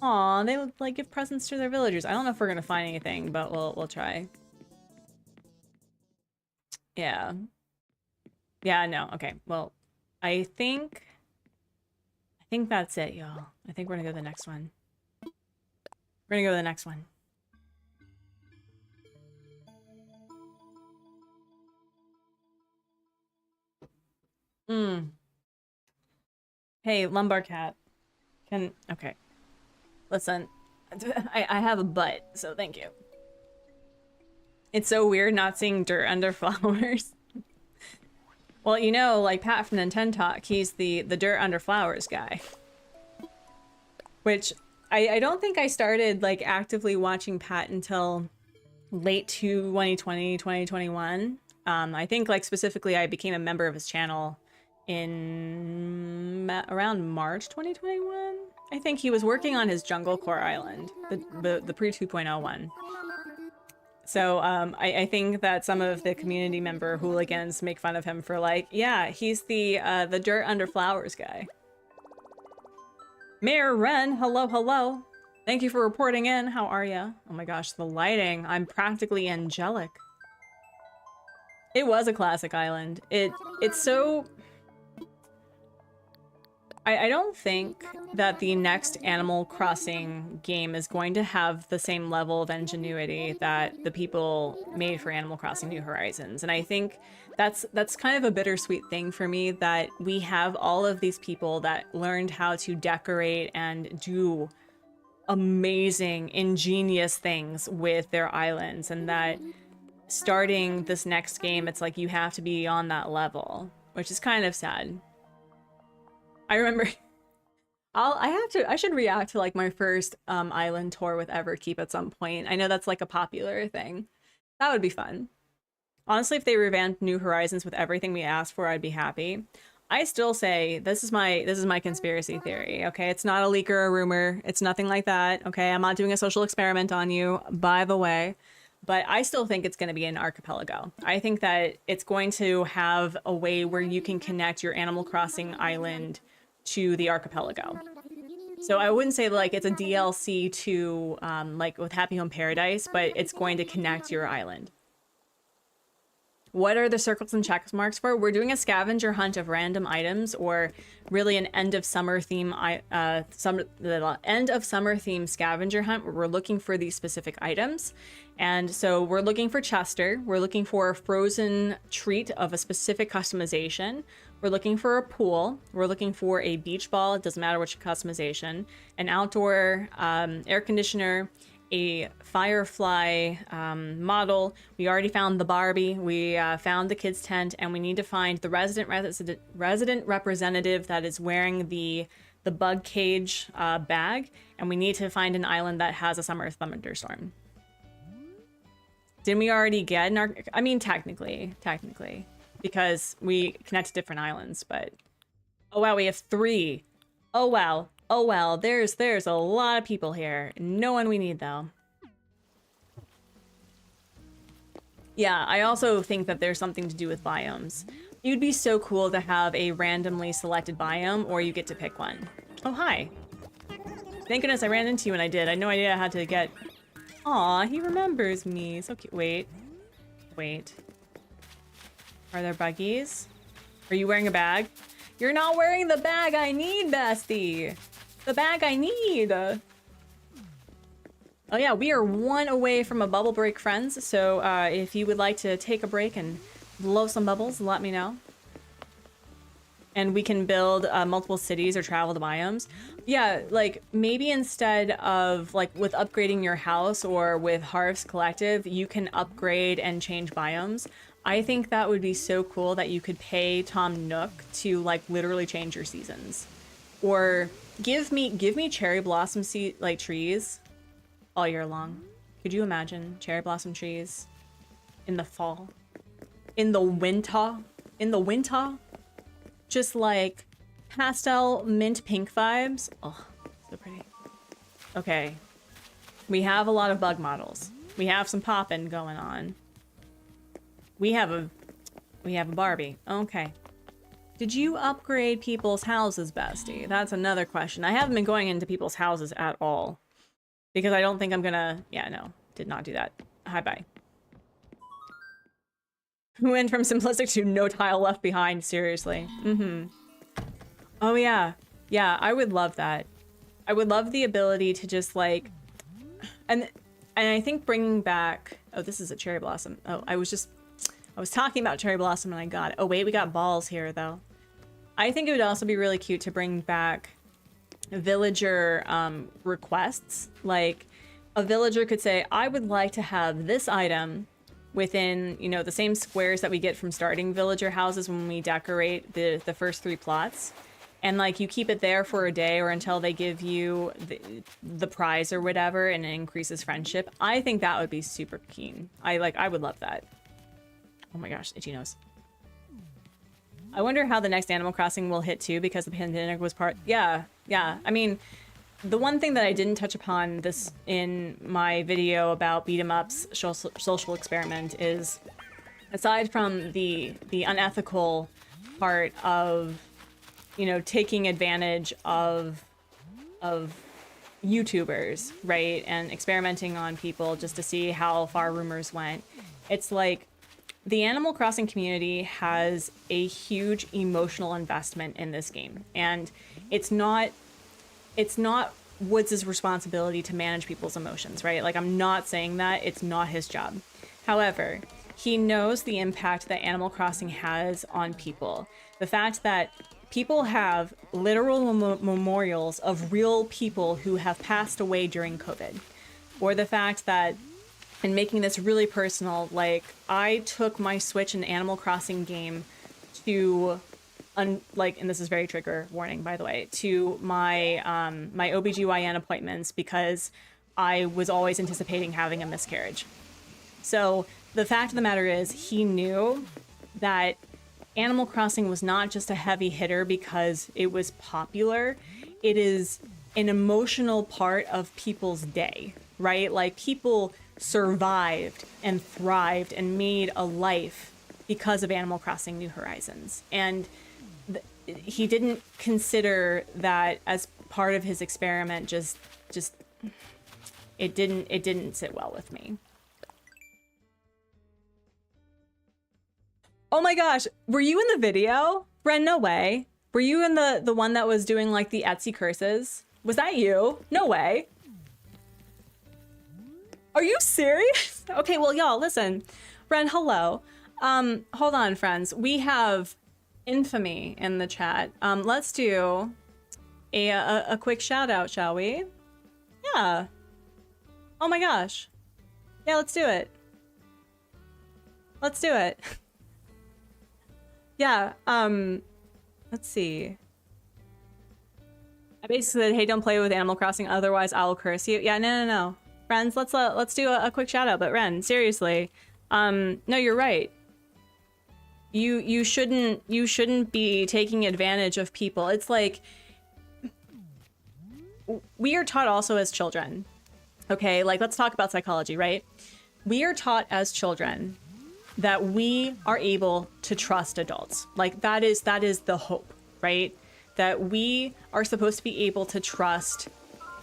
Aw, they would like give presents to their villagers. I don't know if we're gonna find anything, but we'll try. Yeah. Yeah, no, okay. Well, I think that's it, y'all. I think we're gonna go to the next one. We're gonna go to the next one. Hey, lumbar cat. Okay. Listen, I have a butt, so thank you. It's so weird not seeing dirt under flowers. Well, you know, like Pat from Nintendo Talk, he's the dirt under flowers guy. Which I don't think I started like actively watching Pat until late 2020, 2021. I think like specifically I became a member of his channel in around March 2021. I think he was working on his Jungle Core Island, the pre 2.0 one. So I think that some of the community member hooligans make fun of him for like, yeah, he's the dirt under flowers guy. Mayor Wren, hello, hello. Thank you for reporting in. How are ya? Oh my gosh, the lighting. I'm practically angelic. It was a classic island. It's so... I don't think that the next Animal Crossing game is going to have the same level of ingenuity that the people made for Animal Crossing New Horizons. And I think that's kind of a bittersweet thing for me, that we have all of these people that learned how to decorate and do amazing, ingenious things with their islands, and that starting this next game, it's like you have to be on that level, which is kind of sad. I remember I should react to like my first island tour with Everkeep at some point. I know that's like a popular thing. That would be fun. Honestly, if they revamped New Horizons with everything we asked for, I'd be happy. I still say this is my conspiracy theory, okay? It's not a leak or a rumor. It's nothing like that, okay? I'm not doing a social experiment on you, by the way. But I still think it's going to be an archipelago. I think that it's going to have a way where you can connect your Animal Crossing island to the archipelago. So I wouldn't say like it's a DLC to like with Happy Home Paradise, but it's going to connect your island. What are the circles and check marks for? We're doing a scavenger hunt of random items, or really an end of summer theme end of summer theme scavenger hunt where we're looking for these specific items. And so we're looking for Chester. We're looking for a frozen treat of a specific customization. We're looking for a pool. We're looking for a beach ball. It doesn't matter which customization. An outdoor air conditioner, a Firefly model. We already found the Barbie. We found the kids tent, and we need to find the resident representative that is wearing the bug cage bag, and we need to find an island that has a summer thunderstorm. Didn't we already get an I mean, technically, because we connect to different islands, but oh wow, we have 3. Oh wow. Oh well, there's a lot of people here. No one we need though. Yeah, I also think that there's something to do with biomes. It'd be so cool to have a randomly selected biome, or you get to pick one. Oh, hi. Thank goodness I ran into you when I did. I had no idea how to get... Aw, he remembers me. So cute. Wait. Are there buggies? Are you wearing a bag? You're not wearing the bag I need, bestie. The bag I need. Oh yeah, we are 1 away from a bubble break, friends. So if you would like to take a break and blow some bubbles, let me know. And we can build multiple cities or travel to biomes. Yeah, like maybe instead of like with upgrading your house or with Harvest Collective, you can upgrade and change biomes. I think that would be so cool that you could pay Tom Nook to like literally change your seasons. Or give me cherry blossom trees all year long. Could you imagine cherry blossom trees in the fall? In the winter? Just like pastel mint pink vibes. Oh, so pretty. Okay. We have a lot of bug models. We have some poppin' going on. We have a Barbie. Okay. Did you upgrade people's houses, bestie? That's another question. I haven't been going into people's houses at all. Because I don't think I'm gonna... Yeah, no. Did not do that. Hi, bye. Who went from simplistic to no tile left behind? Seriously. Oh, yeah. Yeah, I would love that. I would love the ability to just, like... And I think bringing back... Oh, this is a cherry blossom. Oh, I was talking about cherry blossom and I got it. Oh, wait, we got balls here, though. I think it would also be really cute to bring back villager requests. Like, a villager could say, I would like to have this item within, you know, the same squares that we get from starting villager houses when we decorate the first 3 plots. And, like, you keep it there for a day or until they give you the prize or whatever, and it increases friendship. I think that would be super keen. I would love that. Oh my gosh, itchy nose. I wonder how the next Animal Crossing will hit too, because the pandemic was part... Yeah. I mean, the one thing that I didn't touch upon this in my video about beat 'em ups social experiment is, aside from the unethical part of, you know, taking advantage of YouTubers, right, and experimenting on people just to see how far rumors went, it's like, the Animal Crossing community has a huge emotional investment in this game, and it's not Woods' responsibility to manage people's emotions, right? Like, I'm not saying that. It's not his job. However, he knows the impact that Animal Crossing has on people. The fact that people have literal memorials of real people who have passed away during COVID, or the fact that, and making this really personal, like, I took my Switch and Animal Crossing game to, and this is very trigger warning, by the way, to my my OBGYN appointments because I was always anticipating having a miscarriage. So the fact of the matter is, he knew that Animal Crossing was not just a heavy hitter because it was popular. It is an emotional part of people's day, right? Like, people survived and thrived and made a life because of Animal Crossing New Horizons. And he didn't consider that as part of his experiment. Just it didn't sit well with me. Oh my gosh, were you in the video? Bren, no way. Were you in the one that was doing like the Etsy curses? Was that you? No way. Are you serious? Okay, well, y'all, listen. Bren, hello. Hold on, friends. We have infamy in the chat. Let's do a quick shout out, shall we? Yeah. Oh my gosh. Yeah, let's do it. Let's do it. Yeah, let's see. I basically said, hey, don't play with Animal Crossing, otherwise I will curse you. Yeah, no. Friends, let's do a quick shout out, but Ren, seriously. No, you're right. You shouldn't be taking advantage of people. It's like, we are taught also as children. Okay, like, let's talk about psychology, right? We are taught as children that we are able to trust adults. Like, that is the hope, right? That we are supposed to be able to trust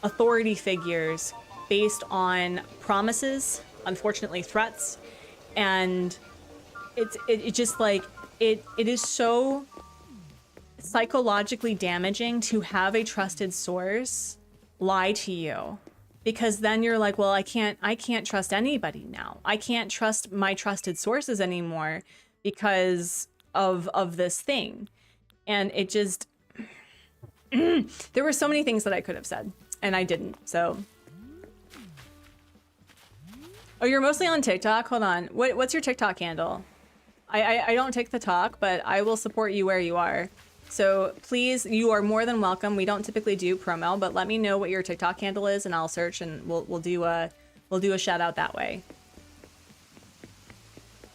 authority figures based on promises, unfortunately threats, and it just like, it is so psychologically damaging to have a trusted source lie to you. Because then you're like, well, I can't trust anybody now. I can't trust my trusted sources anymore because of this thing. And it just, there were so many things that I could have said and I didn't. So, oh, you're mostly on TikTok? Hold on. What's your TikTok handle? I don't take the talk, but I will support you where you are. So please, you are more than welcome. We don't typically do promo, but let me know what your TikTok handle is and I'll search and we'll do a shout out that way.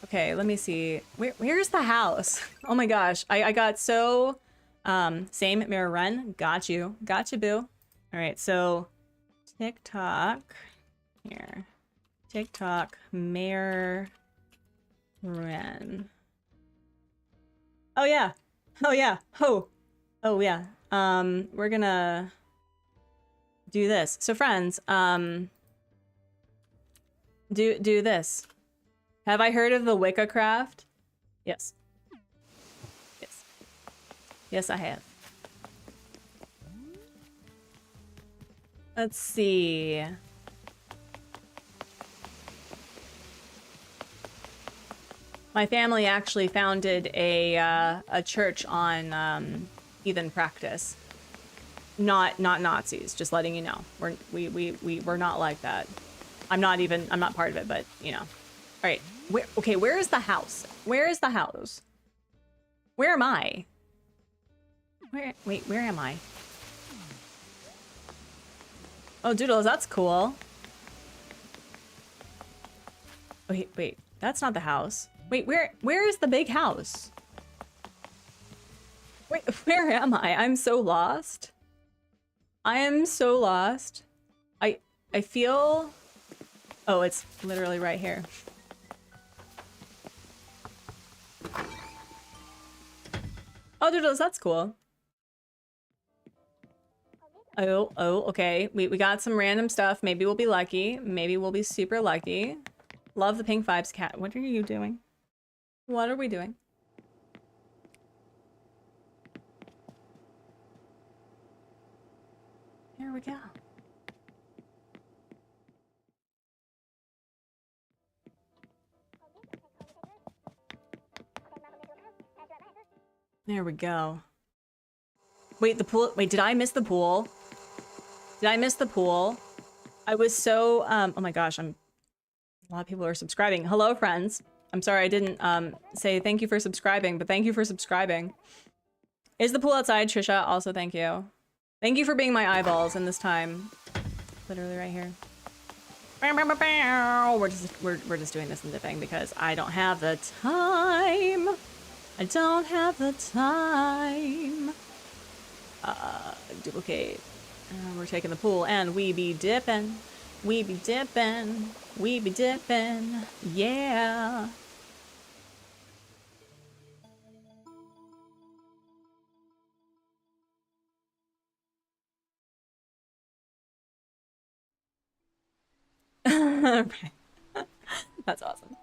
Okay, let me see. Where's the house? Oh my gosh. I got so same Mirror Run. Got you, boo. All right, so TikTok here. TikTok Mirror Run. Oh yeah. Oh yeah. Oh yeah. We're gonna do this. So friends, do this. Have I heard of the Wicca craft? Yes. Yes. Yes, I have. Let's see. My family actually founded a church on heathen practice. Not Nazis, just letting you know. We're not like that. I'm not part of it, but you know. All right. Where is the house? Where is the house? Where am I? Where am I? Oh, Doodles, that's cool. Wait, that's not the house. Wait, where is the big house? Wait, where am I? I'm so lost. I am so lost. I feel... Oh, it's literally right here. Oh, Doodles, that's cool. Oh, okay. We got some random stuff. Maybe we'll be lucky. Maybe we'll be super lucky. Love the pink vibes, cat. What are you doing? What are we doing? Here we go. There we go. Wait, the pool. Wait, did I miss the pool? Did I miss the pool? I was so, oh my gosh, a lot of people are subscribing. Hello, friends. I'm sorry I didn't, say thank you for subscribing, but thank you for subscribing. Is the pool outside, Trisha? Also, thank you. Thank you for being my eyeballs in this time. Literally right here. We're just doing this in dipping because I don't have the time. I don't have the time. Duplicate. We're taking the pool and we be dipping. We be dipping. We be dipping. Yeah. Right. That's awesome.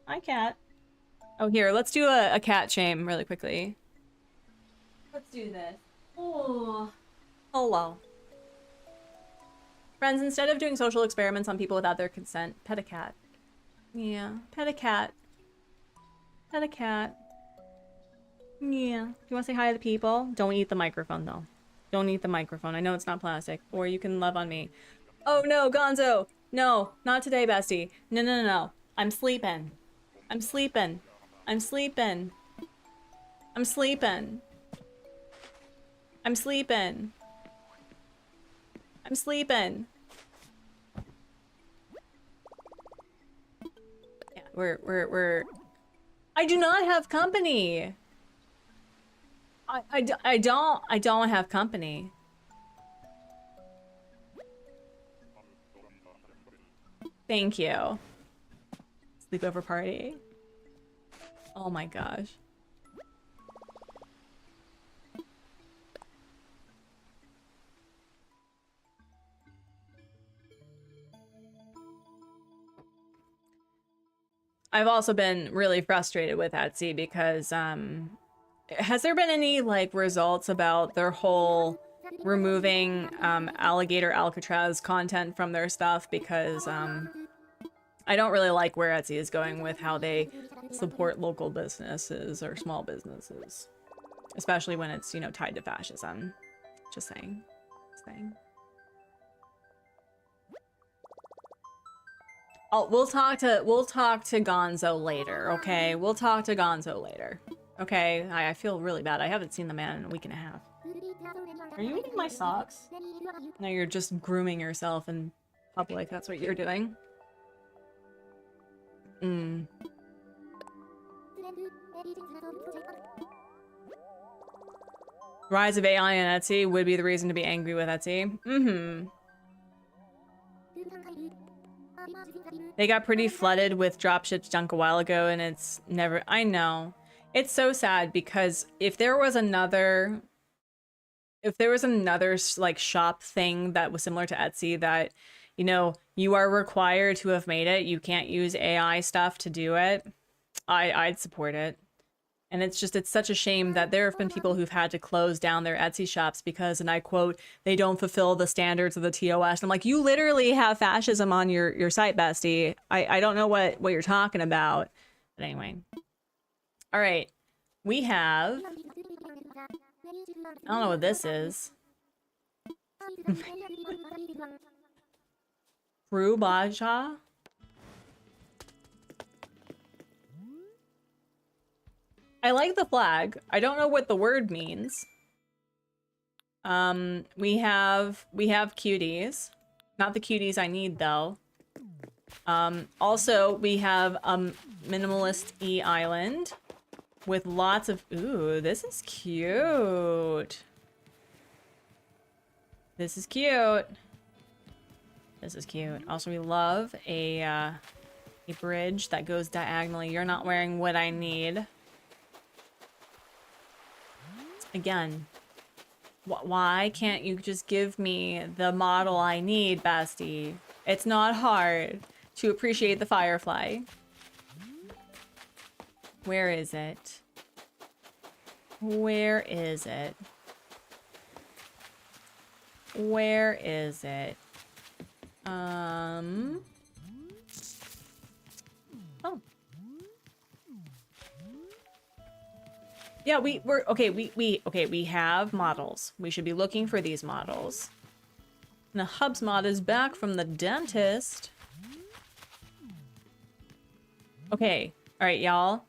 Hi, cat. Oh, here, let's do a cat shame really quickly. Let's do this. Oh, hello. Friends, instead of doing social experiments on people without their consent, pet a cat. Yeah, pet a cat. Pet a cat. Yeah. Do you want to say hi to the people? Don't eat the microphone, though. Don't eat the microphone. I know it's not plastic. Or you can love on me. Oh, no, Gonzo. No, not today, bestie. No, no, no, no. I'm sleeping. I'm sleeping. I'm sleeping. I'm sleeping. I'm sleeping. I'm sleeping. Yeah, we're... I do not have company. I don't have company. Thank you. Sleepover party. Oh my gosh. I've also been really frustrated with Etsy because has there been any like results about their whole removing alligator Alcatraz content from their stuff? Because I don't really like where Etsy is going with how they support local businesses or small businesses, especially when it's, you know, tied to fascism. Just saying. Just saying. Oh, we'll talk to Gonzo later, okay? We'll talk to Gonzo later. Okay, I feel really bad. I haven't seen the man in a week and a half. Are you eating my socks? No, you're just grooming yourself in public. That's what you're doing. Rise of AI on Etsy would be the reason to be angry with Etsy. They got pretty flooded with dropships junk a while ago, and it's never... I know. It's so sad because if there was another like shop thing that was similar to Etsy that, you know, you are required to have made it, you can't use AI stuff to do it, I'd support it. And it's such a shame that there have been people who've had to close down their Etsy shops because, and I quote, they don't fulfill the standards of the TOS. And I'm like, you literally have fascism on your site, bestie. I don't know what you're talking about. But anyway. All right. We have... I don't know what this is. Rubaja? I like the flag. I don't know what the word means. We have cuties. Not the cuties I need though. Also we have minimalist island with lots of, ooh, this is cute. This is cute. This is cute. Also, we love a bridge that goes diagonally. You're not wearing what I need. Again, why can't you just give me the model I need, bestie? It's not hard to appreciate the firefly. Where is it? Where is it? Where is it? Oh. Yeah, we're okay, we have models. We should be looking for these models. And the Hubs mod is back from the dentist. Okay, all right, y'all.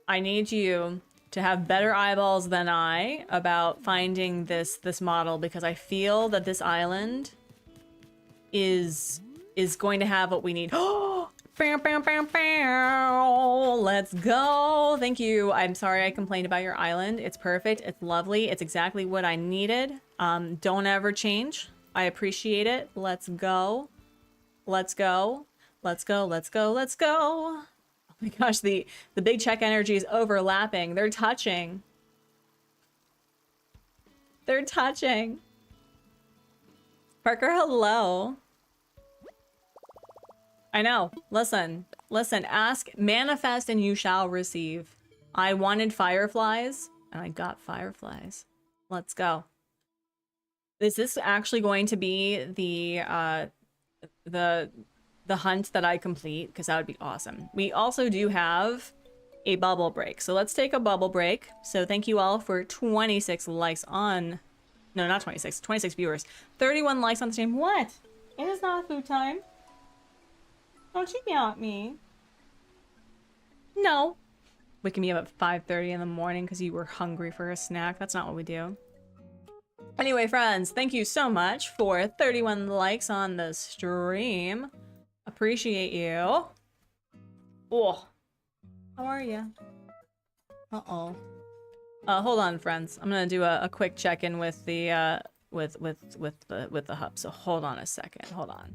I need you to have better eyeballs than I about finding this model, because I feel that this island is going to have what we need. Oh, bam, bam, bam, bam. Let's go. Thank you. I'm sorry I complained about your island. It's perfect. It's lovely. It's exactly what I needed. Don't ever change. I appreciate it. Let's go. Let's go. Let's go. Let's go. Let's go. Oh my gosh, the big check energy is overlapping. They're touching. They're touching. Parker, hello. I know. Listen. Listen. Ask, manifest, and you shall receive. I wanted fireflies, and I got fireflies. Let's go. Is this actually going to be the hunt that I complete? Because that would be awesome. We also do have a bubble break. So let's take a bubble break. So thank you all for 26 likes on... No, not 26. 26 viewers. 31 likes on the stream. What? It is not food time. Don't you yell at me. No. Waking me up at 5:30 in the morning because you were hungry for a snack. That's not what we do. Anyway, friends, thank you so much for 31 likes on the stream. Appreciate you. Oh, how are you? Uh-oh. Hold on, friends. I'm gonna do a quick check-in with the with the hub. So hold on a second. Hold on.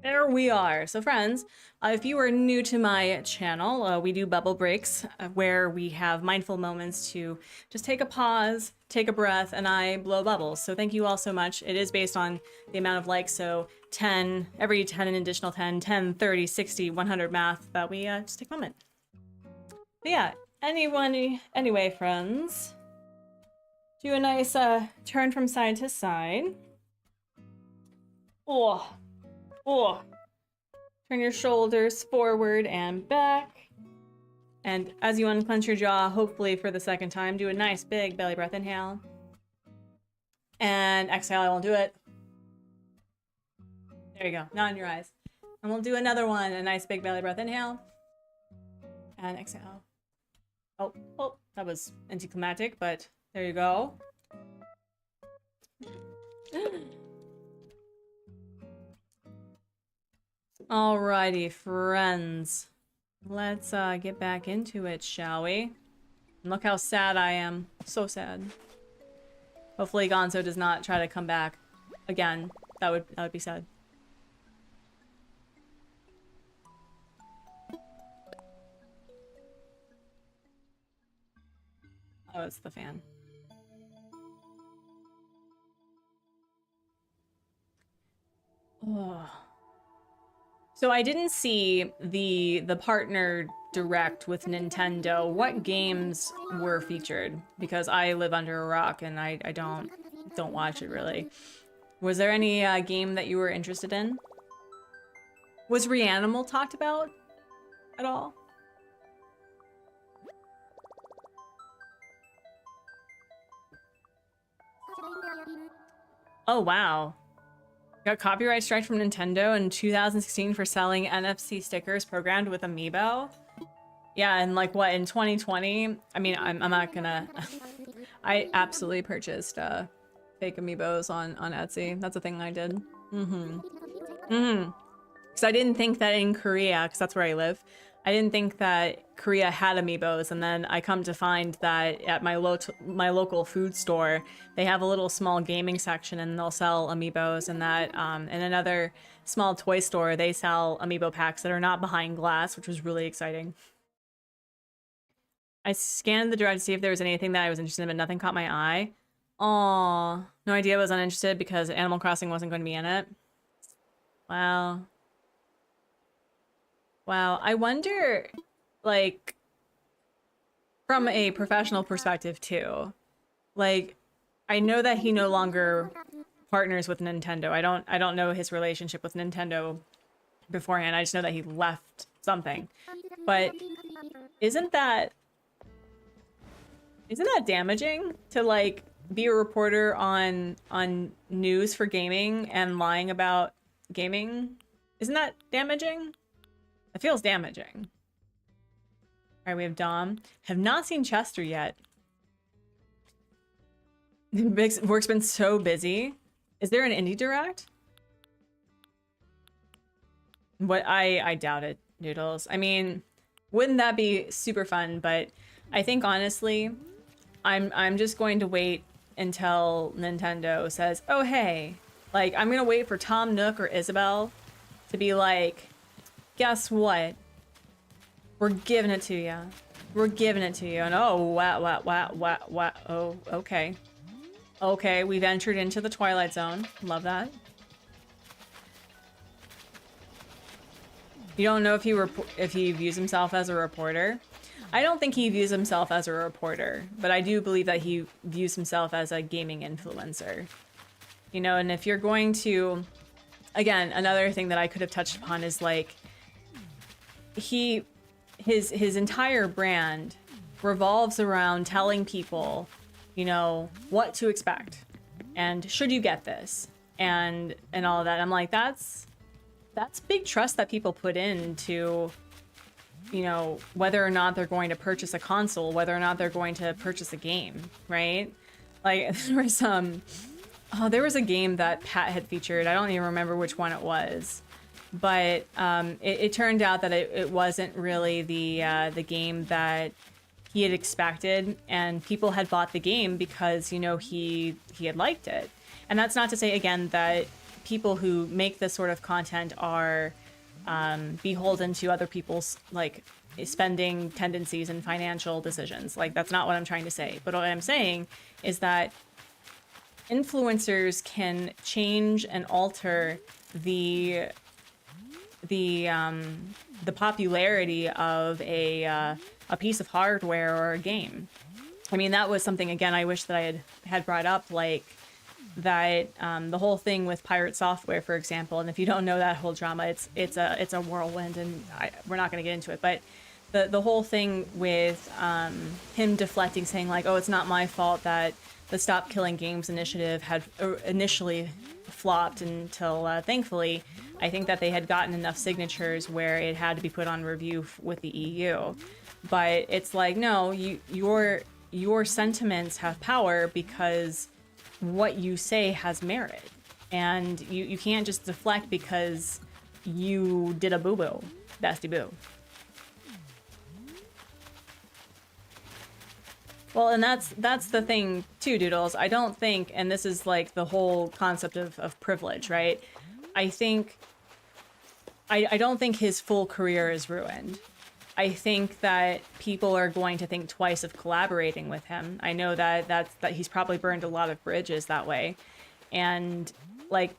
There we are. So friends, if you are new to my channel, we do bubble breaks where we have mindful moments to just take a pause, take a breath, and I blow bubbles. So thank you all so much. It is based on the amount of likes. So 10, every 10, an additional 10, 10, 30, 60, 100 math, that we just take a moment. But yeah, anyway, friends, do a nice turn from side to side. Oh. Oh, turn your shoulders forward and back. And as you unclench your jaw, hopefully for the second time, do a nice big belly breath inhale. And exhale, I won't do it. There you go, not in your eyes. And we'll do another one, a nice big belly breath inhale. And exhale. Oh, that was anticlimactic, but there you go. Alrighty, friends. Let's get back into it, shall we? And look how sad I am. So sad. Hopefully Gonzo does not try to come back again. That would be sad. Oh, it's the fan. Oh. So I didn't see the partner direct with Nintendo. What games were featured? Because I live under a rock and I don't watch it really. Was there any game that you were interested in? Was Reanimal talked about at all? Oh wow. Got copyright strike from Nintendo in 2016 for selling NFC stickers programmed with Amiibo. Yeah, and like what, in 2020? I mean, I'm not gonna... I absolutely purchased fake Amiibos on Etsy. That's a thing I did. Because I didn't think that in Korea, because that's where I live, I didn't think that Korea had Amiibos, and then I come to find that at my local food store, they have a little small gaming section and they'll sell Amiibos, and that in another small toy store, they sell Amiibo packs that are not behind glass, which was really exciting. I scanned the drive to see if there was anything that I was interested in, but nothing caught my eye. Aw, no idea I was uninterested because Animal Crossing wasn't going to be in it. Wow. Wow, I wonder, like, from a professional perspective too, like, I know that he no longer partners with Nintendo. I don't know his relationship with Nintendo beforehand. I just know that he left something. But isn't that damaging to like be a reporter on news for gaming and lying about gaming? Isn't that damaging? It feels damaging. All right, we have Dom. Have not seen Chester yet. Work's been so busy. Is there an indie direct? What I doubt it, Noodles. I mean, wouldn't that be super fun? But I think honestly, I'm just going to wait until Nintendo says, "Oh hey," like I'm gonna wait for Tom Nook or Isabel to be like, "Guess what? We're giving it to you. We're giving it to you." And oh, wow. Oh, okay. Okay, we've entered into the Twilight Zone. Love that. You don't know if he views himself as a reporter? I don't think he views himself as a reporter, but I do believe that he views himself as a gaming influencer. You know, and if you're going to... Again, another thing that I could have touched upon is like... His entire brand revolves around telling people, you know, what to expect and should you get this and all of that. I'm like, that's big trust that people put into, you know, whether or not they're going to purchase a console, whether or not they're going to purchase a game, right? Like there was a game that Pat had featured. I don't even remember which one it was. But it turned out that it wasn't really the game that he had expected, and people had bought the game because, you know, he had liked it. And that's not to say, again, that people who make this sort of content are beholden to other people's, like, spending tendencies and financial decisions. Like, that's not what I'm trying to say. But what I'm saying is that influencers can change and alter the popularity of a piece of hardware or a game. I mean, that was something, again, I wish that I had brought up, like that the whole thing with Pirate Software, for example. And if you don't know that whole drama, it's a whirlwind, and we're not going to get into it. But the whole thing with him deflecting, saying like, "Oh, it's not my fault that the Stop Killing Games initiative had initially flopped," until thankfully, I think that they had gotten enough signatures where it had to be put on review with the EU. But it's like, no, your sentiments have power because what you say has merit. And you can't just deflect because you did a boo-boo. Nasty boo. Well, and that's the thing too, Doodles. I don't think, and this is like the whole concept of privilege, right? I think, I don't think his full career is ruined. I think that people are going to think twice of collaborating with him. I know that he's probably burned a lot of bridges that way. And like,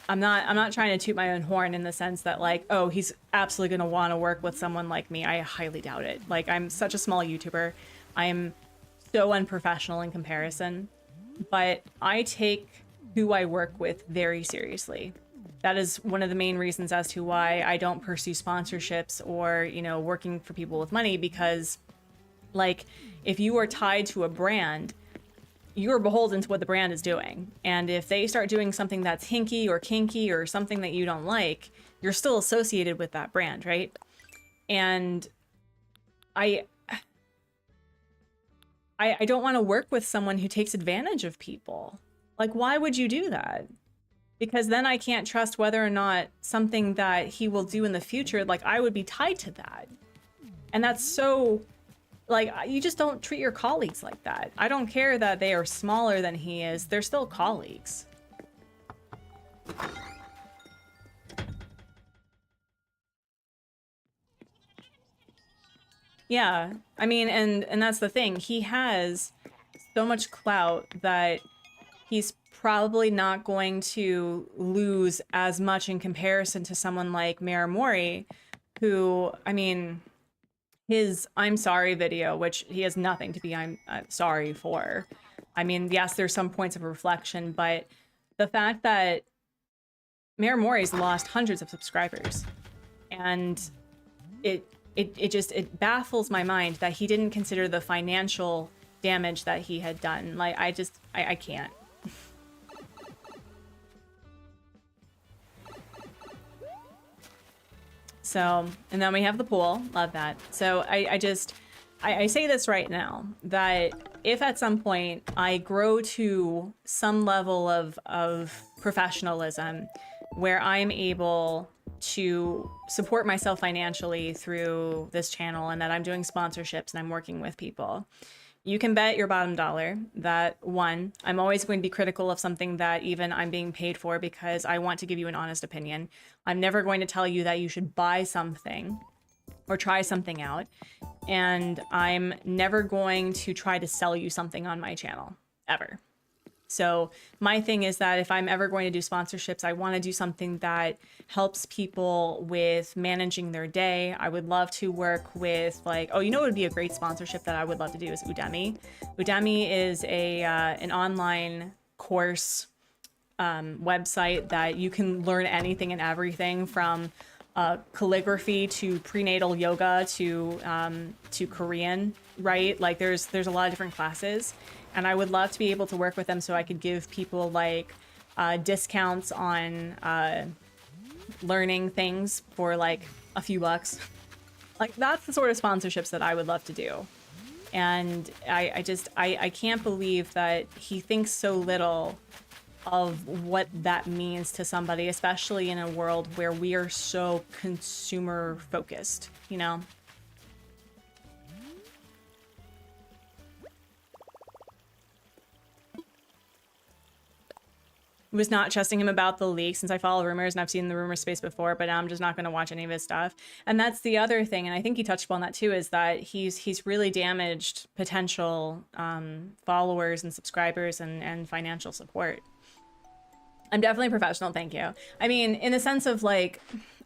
I'm not trying to toot my own horn in the sense that like, oh, he's absolutely going to want to work with someone like me. I highly doubt it. Like, I'm such a small YouTuber. I'm so unprofessional in comparison, but I take who I work with very seriously. That is one of the main reasons as to why I don't pursue sponsorships or, you know, working for people with money, because like, if you are tied to a brand, you're beholden to what the brand is doing. And if they start doing something that's hinky or kinky or something that you don't like, you're still associated with that brand, right? And I don't want to work with someone who takes advantage of people. Like, why would you do that? Because then I can't trust whether or not something that he will do in the future, like, I would be tied to that. And that's so, like, you just don't treat your colleagues like that. I don't care that they are smaller than he is. They're still colleagues. Yeah, I mean, and that's the thing. He has so much clout that he's probably not going to lose as much in comparison to someone like Mayor Mori, who, I mean, his I'm sorry video, which he has nothing to be I'm sorry for. I mean, yes, there's some points of reflection, but the fact that Mayor Mori's lost hundreds of subscribers, and it baffles my mind that he didn't consider the financial damage that he had done. Like, I can't. So, and then we have the pool. Love that. So I say this right now, that if at some point I grow to some level of professionalism where I'm able to support myself financially through this channel, and that I'm doing sponsorships and I'm working with people, you can bet your bottom dollar that, one, I'm always going to be critical of something that even I'm being paid for, because I want to give you an honest opinion. I'm never going to tell you that you should buy something or try something out. And I'm never going to try to sell you something on my channel, ever. So my thing is that if I'm ever going to do sponsorships, I want to do something that helps people with managing their day. I would love to work with, like, oh, you know what would be a great sponsorship that I would love to do is Udemy. Udemy is an online course website that you can learn anything and everything from calligraphy to prenatal yoga to Korean, right? Like, there's a lot of different classes. And I would love to be able to work with them so I could give people like discounts on learning things for like a few bucks. Like, that's the sort of sponsorships that I would love to do. And I can't believe that he thinks so little of what that means to somebody, especially in a world where we are so consumer focused, you know? Was not trusting him about the leak, since I follow rumors and I've seen the rumor space before, but I'm just not going to watch any of his stuff. And that's the other thing, and I think he touched upon that too, is that he's really damaged potential followers and subscribers and financial support. I'm definitely professional, thank you. I mean, in the sense of like,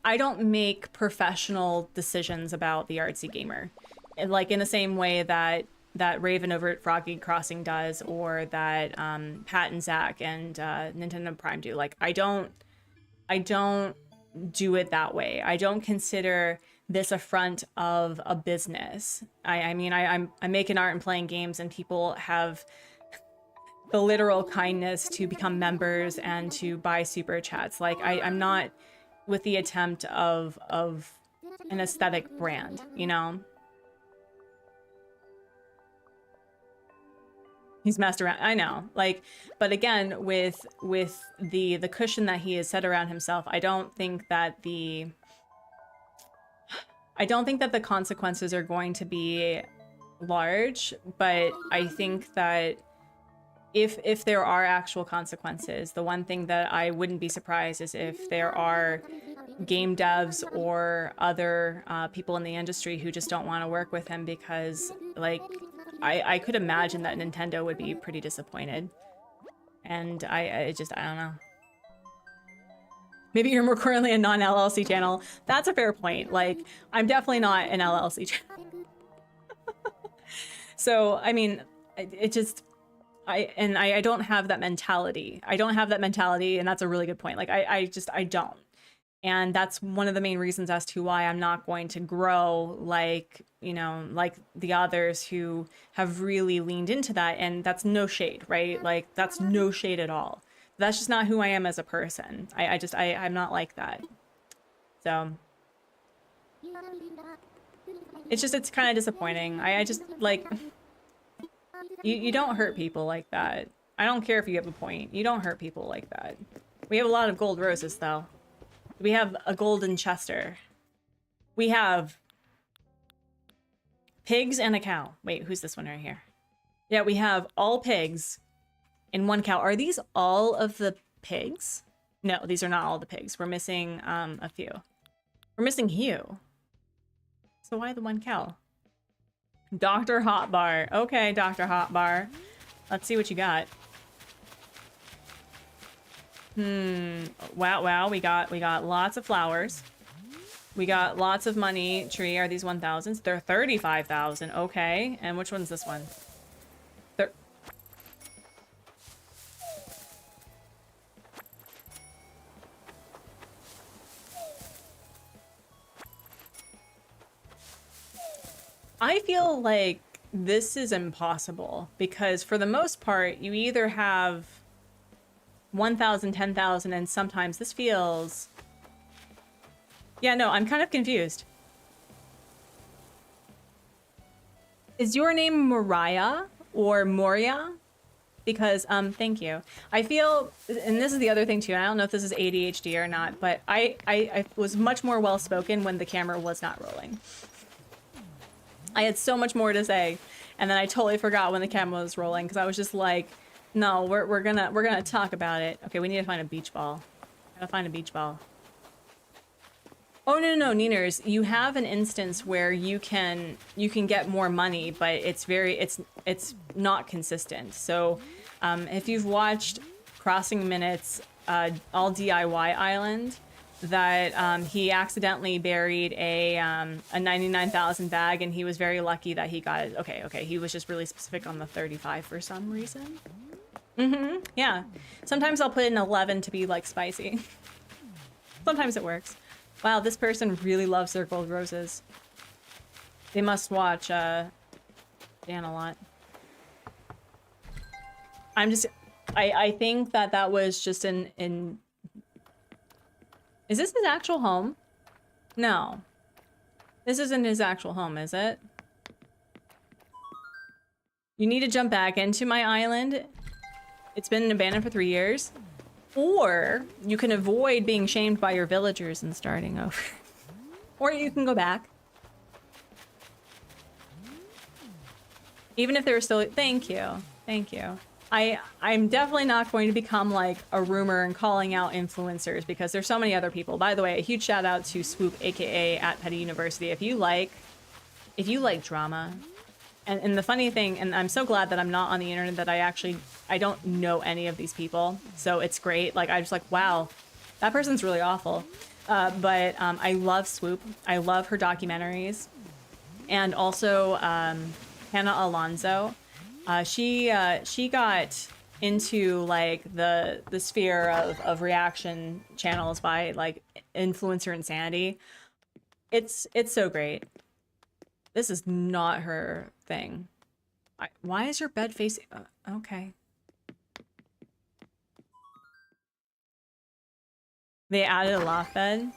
I don't make professional decisions about the Artsy gamer, like in the same way that Raven over at Froggy Crossing does, or that Pat and Zach and Nintendo Prime do. Like, I don't do it that way. I don't consider this a front of a business. I mean, I'm making art and playing games, and people have the literal kindness to become members and to buy super chats. Like, I'm not with the attempt of an aesthetic brand, you know? He's messed around. I know. Like, but again, with the cushion that he has set around himself, I don't think that the consequences are going to be large, but I think that if there are actual consequences, the one thing that I wouldn't be surprised is if there are game devs or other people in the industry who just don't want to work with him because, like, I could imagine that Nintendo would be pretty disappointed. And I don't know. Maybe you're more currently a non-LLC channel. That's a fair point. Like, I'm definitely not an LLC channel. So, I mean, I don't have that mentality. I don't have that mentality, and that's a really good point. Like, I don't. And that's one of the main reasons as to why I'm not going to grow like, you know, like the others who have really leaned into that. And that's no shade, right? Like, that's no shade at all. That's just not who I am as a person. I'm not like that. So it's kind of disappointing. I just, like, you don't hurt people like that. I don't care if you have a point. You don't hurt people like that. We have a lot of gold roses, though. We have a golden Chester. We have pigs and a cow. Wait, who's this one right here? Yeah, we have all pigs and one cow. Are these all of the pigs? No, these are not all the pigs. We're missing a few. We're missing Hugh. So why the one cow? Dr. Hotbar. Okay, Dr. Hotbar. Let's see what you got. Wow, we got lots of flowers. We got lots of money tree. Are these 1,000s? They're 35,000. Okay. And which one's this one? I feel like this is impossible because for the most part, you either have 1,000, 10,000, and sometimes this feels... Yeah, no, I'm kind of confused. Is your name Mariah or Moria? Because, thank you. I feel, and this is the other thing too, and I don't know if this is ADHD or not, but I was much more well-spoken when the camera was not rolling. I had so much more to say, and then I totally forgot when the camera was rolling because I was just like, no, we're gonna talk about it. Okay, we need to find a beach ball. Gotta find a beach ball. Oh no, Niners, you have an instance where you can get more money, but it's not consistent. So, if you've watched Crossing Minutes, all DIY Island, that he accidentally buried a 99,000 bag, and he was very lucky that he got it. Okay, he was just really specific on the 35 for some reason. Yeah. Sometimes I'll put in 11 to be like spicy. Sometimes it works. Wow, this person really loves their gold roses. They must watch Dan a lot. I think that was just in... Is this his actual home? No. This isn't his actual home, is it? You need to jump back into my island. It's been abandoned for 3 years. Or you can avoid being shamed by your villagers and starting over. Or you can go back. Even if they're still... Thank you. Thank you. I'm definitely not going to become like a rumor and calling out influencers because there's so many other people. By the way, a huge shout out to Swoop, aka at Petty University. If you like drama, and the funny thing, and I'm so glad that I'm not on the internet, that I don't know any of these people, so it's great. Like, I'm just like, wow, that person's really awful. But I love Swoop. I love her documentaries, and also Hannah Alonso. She got into like the sphere of reaction channels by like influencer insanity. It's so great. This is not her thing. Why is your bed facing? Okay. They added a loft bed.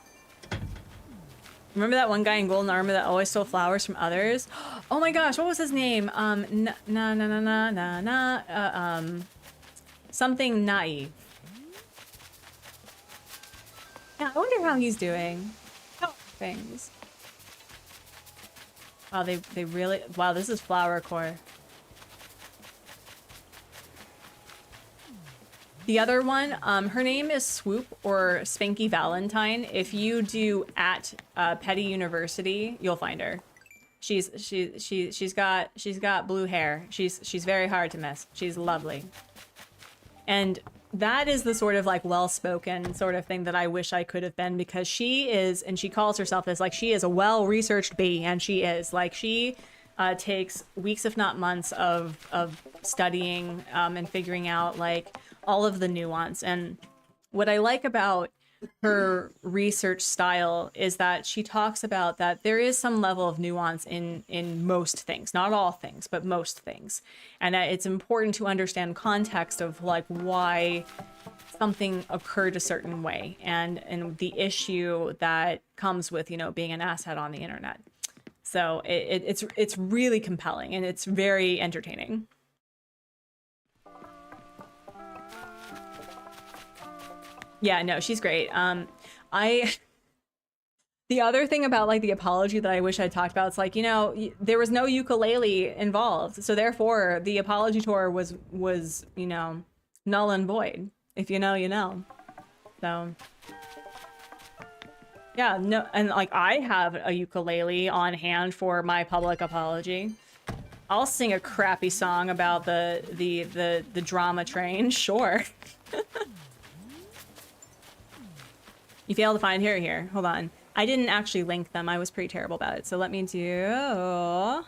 Remember that one guy in golden armor that always stole flowers from others? Oh my gosh, what was his name? Something naive. Yeah, I wonder how he's doing. How are things? Wow, they really, wow, this is flower core. The other one, her name is Swoop or Spanky Valentine. If you do at Petty University, you'll find her. She's got blue hair. She's very hard to miss. She's lovely. And that is the sort of like well-spoken sort of thing that I wish I could have been, because she is, and she calls herself this, like she is a well-researched bee, and she is like she takes weeks if not months of studying and figuring out like all of the nuance. And what I like about her research style is that she talks about that there is some level of nuance in most things, not all things, but most things. And that it's important to understand context of like why something occurred a certain way and the issue that comes with, you know, being an asset on the internet. So it's really compelling and it's very entertaining. Yeah, no, she's great. The other thing about like the apology that I wish I'd talked about, it's like, you know, there was no ukulele involved. So therefore the apology tour was, you know, null and void. If you know, you know. So yeah, no, and like I have a ukulele on hand for my public apology. I'll sing a crappy song about the drama train, sure. You failed to find here. Hold on. I didn't actually link them. I was pretty terrible about it. So let me do...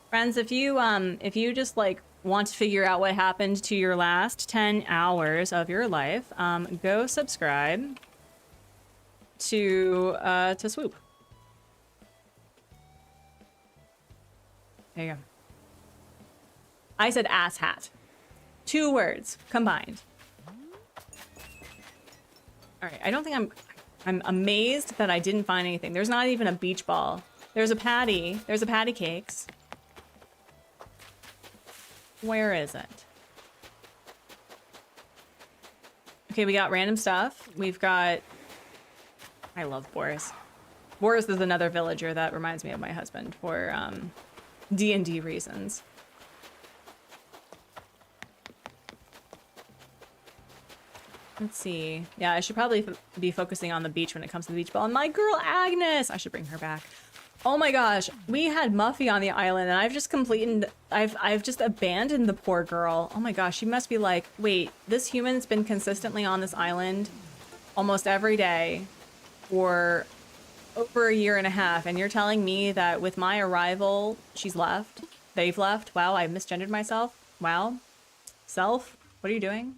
Friends, if you just like want to figure out what happened to your last 10 hours of your life, go subscribe to Swoop. There you go. I said ass hat. 2 words combined. All right, I don't think I'm amazed that I didn't find anything. There's not even a beach ball. There's a patty. There's a patty cakes. Where is it? Okay, we got random stuff. We've got... I love Boris. Boris is another villager that reminds me of my husband for D&D reasons. Let's see. Yeah, I should probably be focusing on the beach when it comes to the beach ball. And my girl Agnes! I should bring her back. Oh my gosh, we had Muffy on the island and I've just abandoned the poor girl. Oh my gosh, she must be like, wait, this human's been consistently on this island almost every day for over 1.5 years, and you're telling me that with my arrival, she's left? They've left? Wow, I misgendered myself? Wow. Self? What are you doing?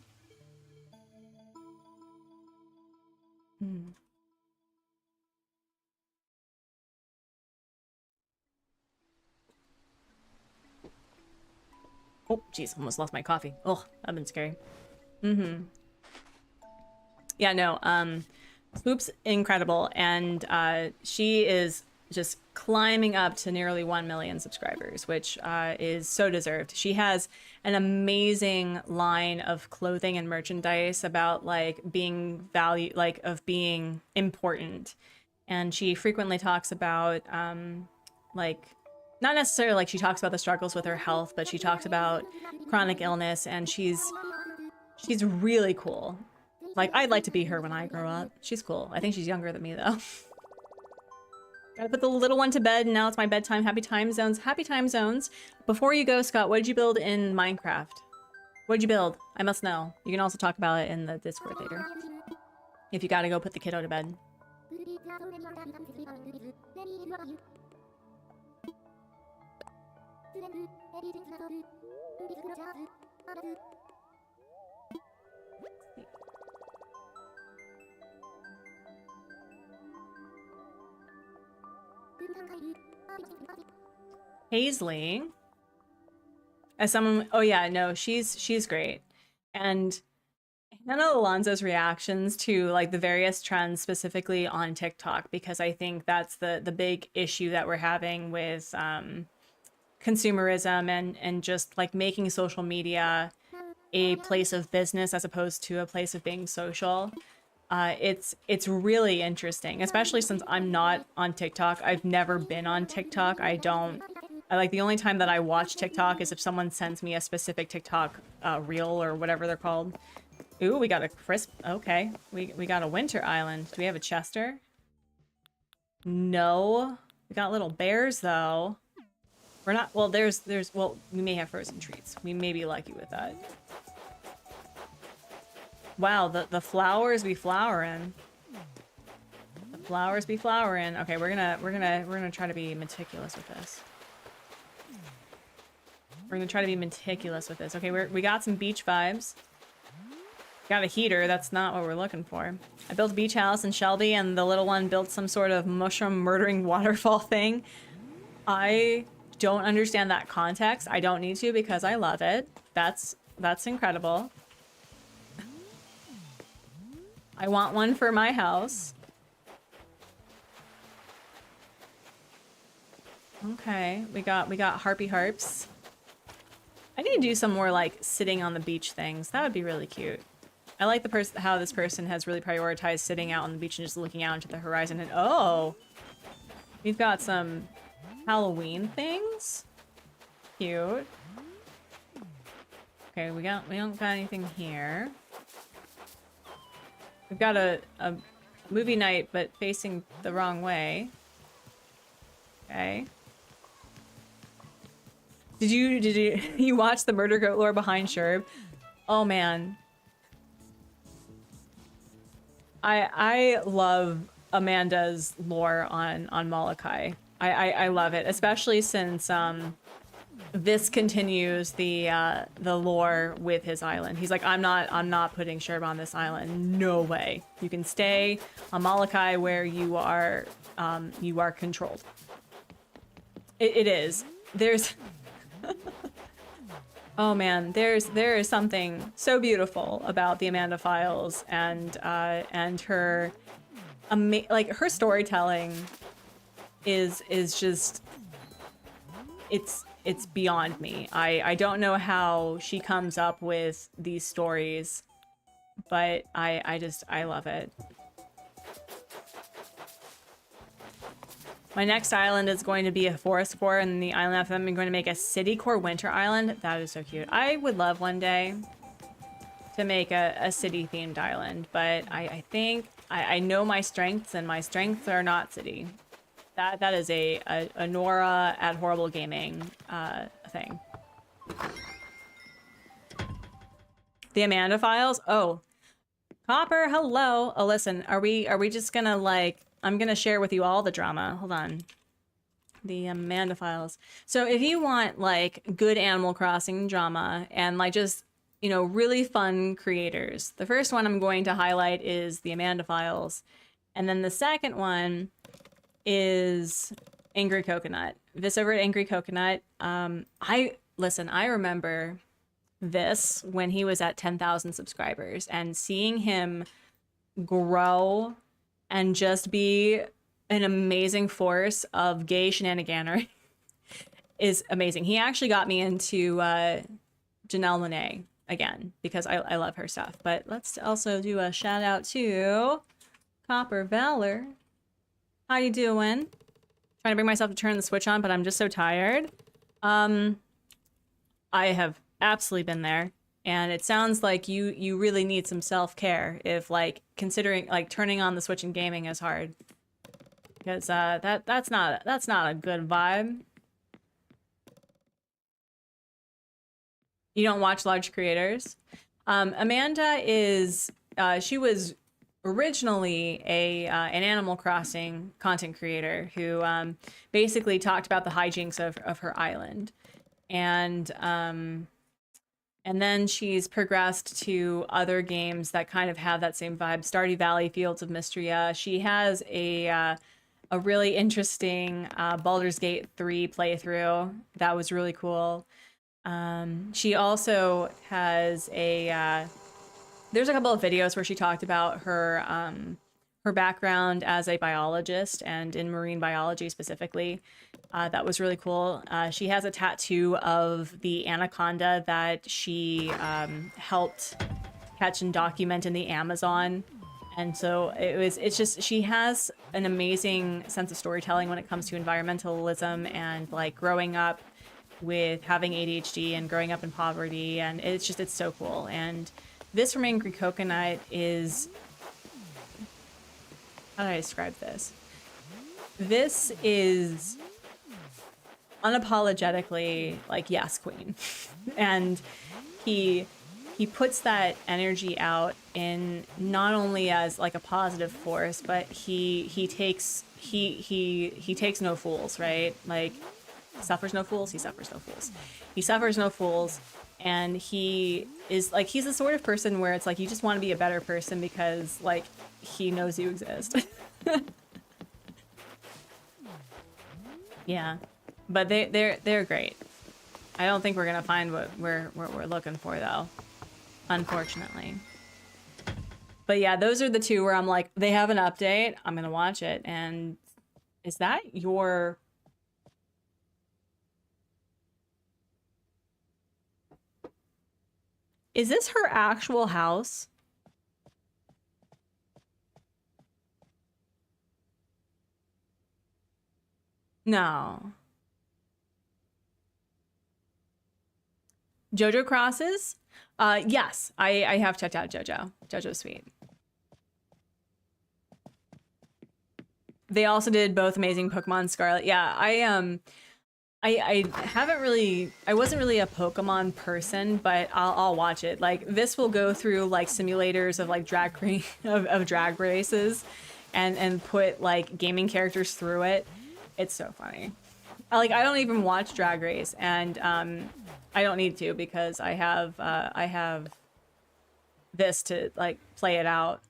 Oh, jeez, almost lost my coffee. Oh, that'd been scary. Yeah, no, Swoop's incredible, and she is just climbing up to nearly 1 million subscribers, which is so deserved. She has an amazing line of clothing and merchandise about like being of being important. And she frequently talks about like, not necessarily like she talks about the struggles with her health, but she talks about chronic illness, and she's really cool. Like, I'd like to be her when I grow up. She's cool. I think she's younger than me though. Gotta put the little one to bed, and now it's my bedtime. Happy time zones. Happy time zones. Before you go, Scott, what did you build in Minecraft? What did you build? I must know. You can also talk about it in the Discord later. If you gotta go put the kiddo to bed. Paisley, as someone, oh yeah, no, she's great. And Kind of Alonzo's reactions to like the various trends specifically on TikTok, because I think that's the big issue that we're having with consumerism and just like making social media a place of business as opposed to a place of being social. It's really interesting, especially since I'm not on TikTok. I've never been on TikTok. I like the only time that I watch TikTok is if someone sends me a specific TikTok reel or whatever they're called. Ooh, we got a crisp. Okay, we got a winter island. Do we have a Chester? No. We got little bears though. We're not. Well, well, we may have frozen treats. We may be lucky with that. Wow, the flowers be flowering. The flowers be flowering. Okay, we're gonna try to be meticulous with this. We're gonna try to be meticulous with this. Okay, we got some beach vibes. Got a heater. That's not what we're looking for. I built a beach house in Shelby, and the little one built some sort of mushroom murdering waterfall thing. I don't understand that context. I don't need to because I love it. That's incredible. I want one for my house. Okay, we got harpy harps. I need to do some more like sitting on the beach things. That would be really cute. I like how this person has really prioritized sitting out on the beach and just looking out into the horizon. And oh, we've got some Halloween things. Cute. Okay, we don't got anything here. We've got a movie night, but facing the wrong way. Okay. Did you watch the murder goat lore behind Sherb? Oh man. I love Amanda's lore on Molokai. I love it, especially since this continues the lore with his island. He's like, I'm not putting Sherb on this island. No way. You can stay on Molokai where you are controlled. It is. There's oh man, there is something so beautiful about the Amanda Files and her like her storytelling is just it's beyond me. I don't know how she comes up with these stories, but I love it. My next island is going to be a forest core, and the island after that I'm going to make a city core winter island. That is so cute. I would love one day to make a city themed island, but I think I know my strengths, and my strengths are not city. That is a Nora at Horrible Gaming thing. The Amanda Files. Oh, Copper. Hello. Oh, listen. Are we just gonna like? I'm gonna share with you all the drama. Hold on. The Amanda Files. So if you want like good Animal Crossing drama and like just, you know, really fun creators, the first one I'm going to highlight is the Amanda Files. And then the second one is Angry Coconut. This over at Angry Coconut. I remember this when he was at 10,000 subscribers and seeing him grow and just be an amazing force of gay shenaniganery is amazing. He actually got me into Janelle Monáe again because I love her stuff. But let's also do a shout out to Copper Valor. How you doing? Trying to bring myself to turn the switch on, but I'm just so tired. I have absolutely been there. And it sounds like you really need some self-care if like considering like turning on the Switch and gaming is hard. Because that's not a good vibe. You don't watch large creators. Amanda is she was originally an Animal Crossing content creator who basically talked about the hijinks of her island. And then she's progressed to other games that kind of have that same vibe. Stardew Valley, Fields of Mystria. She has a really interesting Baldur's Gate 3 playthrough that was really cool. She also has a there's a couple of videos where she talked about her her background as a biologist and in marine biology specifically. That was really cool. She has a tattoo of the anaconda that she helped catch and document in the Amazon. And so it's just, she has an amazing sense of storytelling when it comes to environmentalism and like growing up with having ADHD and growing up in poverty. And it's just, it's so cool. And this from Angry Coconut is, how do I describe this? This is unapologetically like, yes, queen. And he puts that energy out in not only as like a positive force, but he takes no fools, right? Like, suffers no fools, he suffers no fools. He suffers no fools, and he is like, he's the sort of person where it's like you just want to be a better person because like he knows you exist. Yeah. But they're great. I don't think we're gonna find what we're looking for though, unfortunately. But yeah, those are the two where I'm like, they have an update, I'm gonna watch it. And is that your... Is this her actual house? No. JoJo Crosses? Yes, I have checked out JoJo. JoJo's sweet. They also did both amazing Pokemon Scarlet. Yeah, I haven't really, I wasn't really a Pokemon person, but I'll watch it. Like, this will go through like simulators of like drag races and put like gaming characters through it. It's so funny. I don't even watch Drag Race, and I don't need to because I have this to like play it out.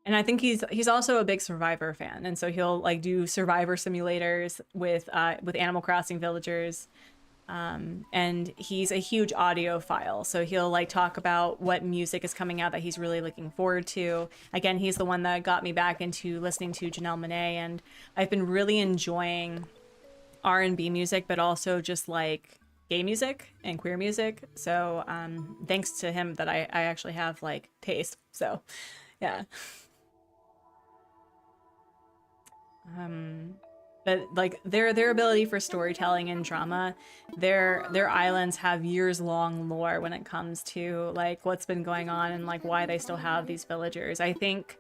And I think he's also a big Survivor fan, and so he'll like do Survivor simulators with Animal Crossing villagers. And he's a huge audiophile, so he'll like talk about what music is coming out that he's really looking forward to. Again, he's the one that got me back into listening to Janelle Monáe, and I've been really enjoying R&B music, but also just like gay music and queer music. So thanks to him that I actually have like taste. So yeah. But like their ability for storytelling and drama, their islands have years-long lore when it comes to like what's been going on and like why they still have these villagers. I think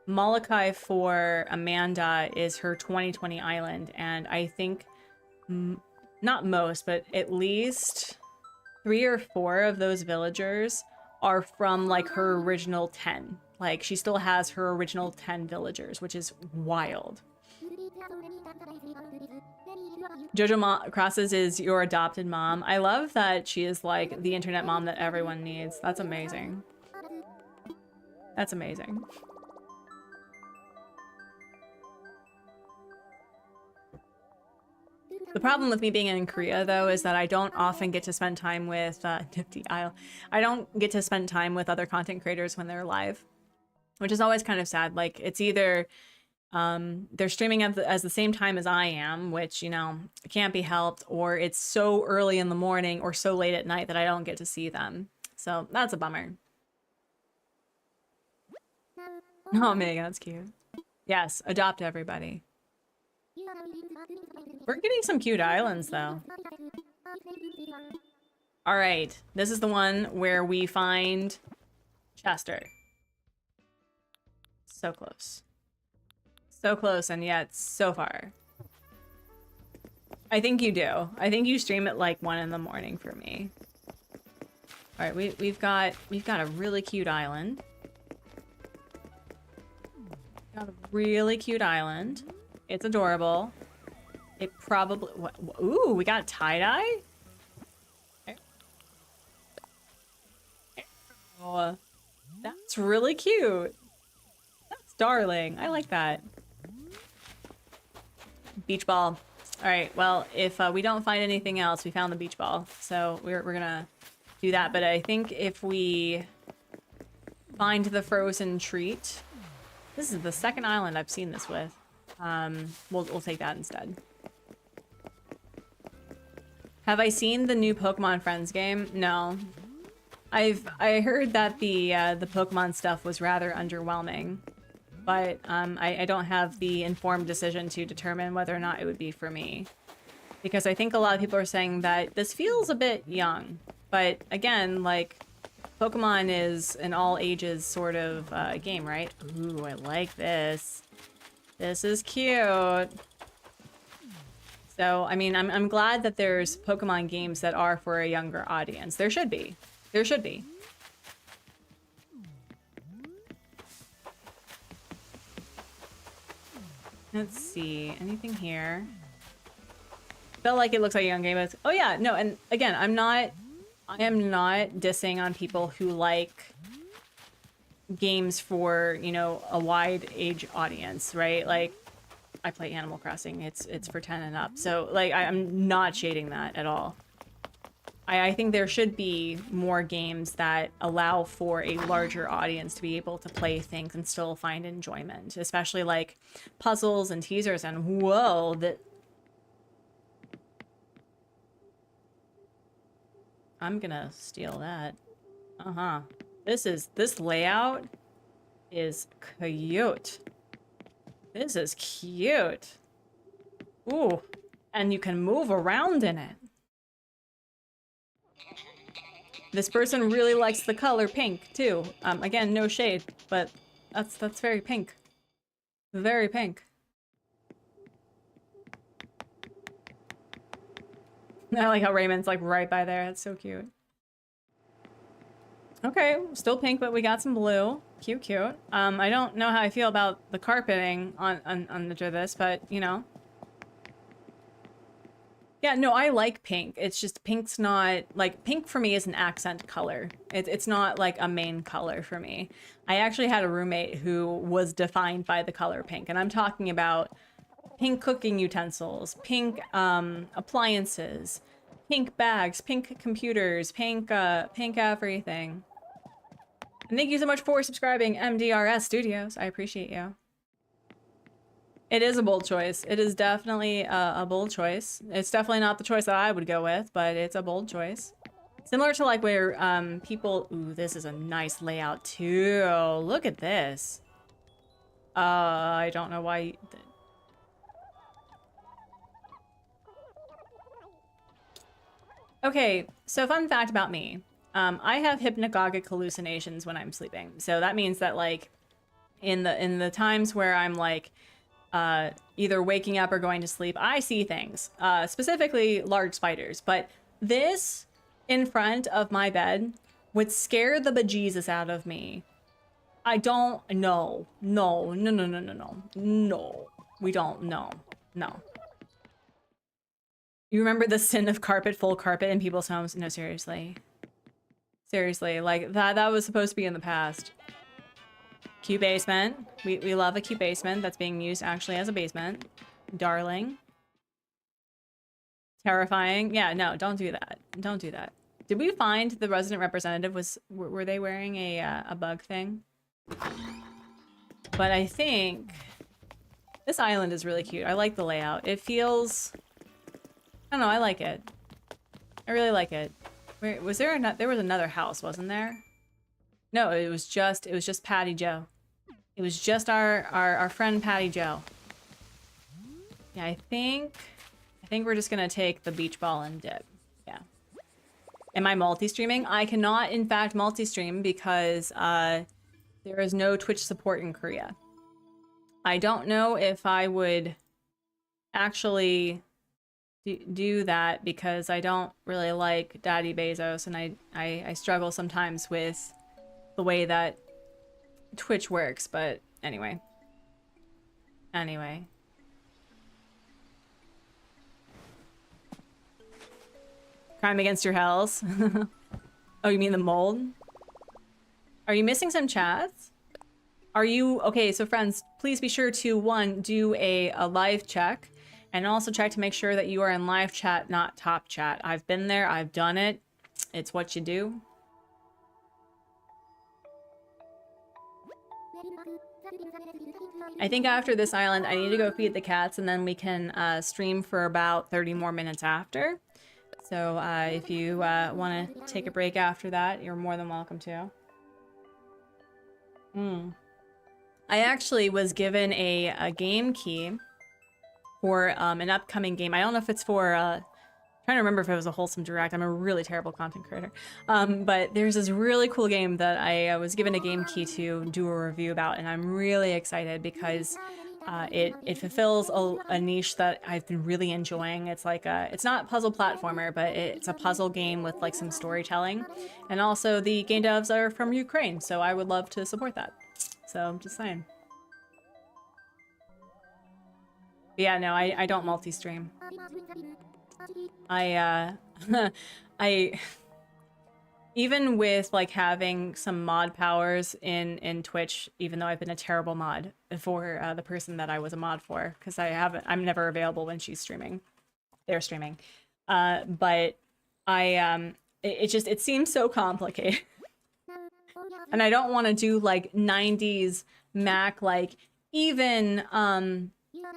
Molokai for Amanda is her 2020 island, and I think not most, but at least 3 or 4 of those villagers are from like her original 10. Like, she still has her original 10 villagers, which is wild. JoJo Crosses is your adopted mom. I love that she is like the internet mom that everyone needs. That's amazing. That's amazing. The problem with me being in Korea, though, is that I don't often get to spend time with Nifty Isle. I don't get to spend time with other content creators when they're live, which is always kind of sad. Like, it's either they're streaming at the same time as I am, which, you know, can't be helped, or it's so early in the morning or so late at night that I don't get to see them. So that's a bummer. Oh, Megan, that's cute. Yes, adopt everybody. We're getting some cute islands, though. All right, this is the one where we find Chester. So close. So close, and yet so far. I think you do. I think you stream at like 1 in the morning for me. All right, we've got a really cute island. Got a really cute island. It's adorable. It probably... Ooh, we got tie-dye? Oh, that's really cute. That's darling. I like that. Beach ball. All right, well, if we don't find anything else, we found the beach ball. So we're gonna do that. But I think if we find the frozen treat, this is the second island I've seen this with. We'll take that instead. Have I seen the new Pokemon Friends game? No. I heard that the Pokemon stuff was rather underwhelming, but I don't have the informed decision to determine whether or not it would be for me, because I think a lot of people are saying that this feels a bit young. But again, like, Pokemon is an all ages sort of game, right? Ooh, I like this. This is cute. So, I mean, I'm glad that there's Pokemon games that are for a younger audience. There should be. There should be. Let's see. Anything here? Felt like it looks like a young game. But oh yeah, no, and again, I am not dissing on people who like games for, you know, a wide age audience, right? Like, I play Animal Crossing. It's for 10 and up. So, like, I'm not shading that at all. I think there should be more games that allow for a larger audience to be able to play things and still find enjoyment, especially like puzzles and teasers. And whoa, that I'm gonna steal that. This layout is cute. This is cute. Ooh, and you can move around in it. This person really likes the color pink too. Again, no shade, but that's very pink. Very pink. I like how Raymond's like right by there. That's so cute. Okay, still pink, but we got some blue. Cute, cute. I don't know how I feel about the carpeting on this, but you know. Yeah, no, I like pink. It's just pink's not, like, pink for me is an accent color. It's not like a main color for me. I actually had a roommate who was defined by the color pink, and I'm talking about pink cooking utensils, pink appliances, pink bags, pink computers, pink everything. And thank you so much for subscribing, MDRS Studios. I appreciate you. It is a bold choice. It is definitely a bold choice. It's definitely not the choice that I would go with, but it's a bold choice. Similar to like where people... Ooh, this is a nice layout too. Look at this. I don't know why... Okay, so fun fact about me. I have hypnagogic hallucinations when I'm sleeping. So that means that like in the times where I'm like either waking up or going to sleep, I see things, specifically large spiders. But this in front of my bed would scare the bejesus out of me. I don't know. No. We don't know. No. You remember the sin of full carpet in people's homes? No, seriously. Seriously, like that was supposed to be in the past. Cute basement. We love a cute basement that's being used actually as a basement. Darling. Terrifying. Yeah, no, don't do that. Don't do that. Did we find the resident representative were they wearing a bug thing? But I think this island is really cute. I like the layout. It feels, I don't know, I like it. I really like it. Where was there was another house, wasn't there? No, it was just Patty Joe. It was just our friend Patty Joe. Yeah, I think we're just gonna take the beach ball and dip. Yeah. Am I multi-streaming? I cannot, in fact, multi-stream because there is no Twitch support in Korea. I don't know if I would actually do that because I don't really like Daddy Bezos, and I struggle sometimes with the way that Twitch works, but anyway. Crime against your health. Oh, you mean the mold? Are you missing some chats? Are you... Okay, so friends, please be sure to, one, do a live check, and also check to make sure that you are in live chat, not top chat. I've been there, I've done it. It's what you do. I think after this island, I need to go feed the cats, and then we can stream for about 30 more minutes after. So if you want to take a break after that, you're more than welcome to. I actually was given a game key for an upcoming game. I don't know if it's for... trying to remember if it was a wholesome direct. I'm a really terrible content creator. But there's this really cool game that I was given a game key to do a review about, and I'm really excited because it fulfills a niche that I've been really enjoying. It's like it's not puzzle platformer, but it's a puzzle game with like some storytelling. And also the game devs are from Ukraine, so I would love to support that. So I'm just saying. But yeah, no, I don't multi-stream. I even with like having some mod powers in Twitch, even though I've been a terrible mod for the person that I was a mod for, because I'm never available when she's streaming. They're streaming. But it seems so complicated. And I don't want to do like 90s Mac, like even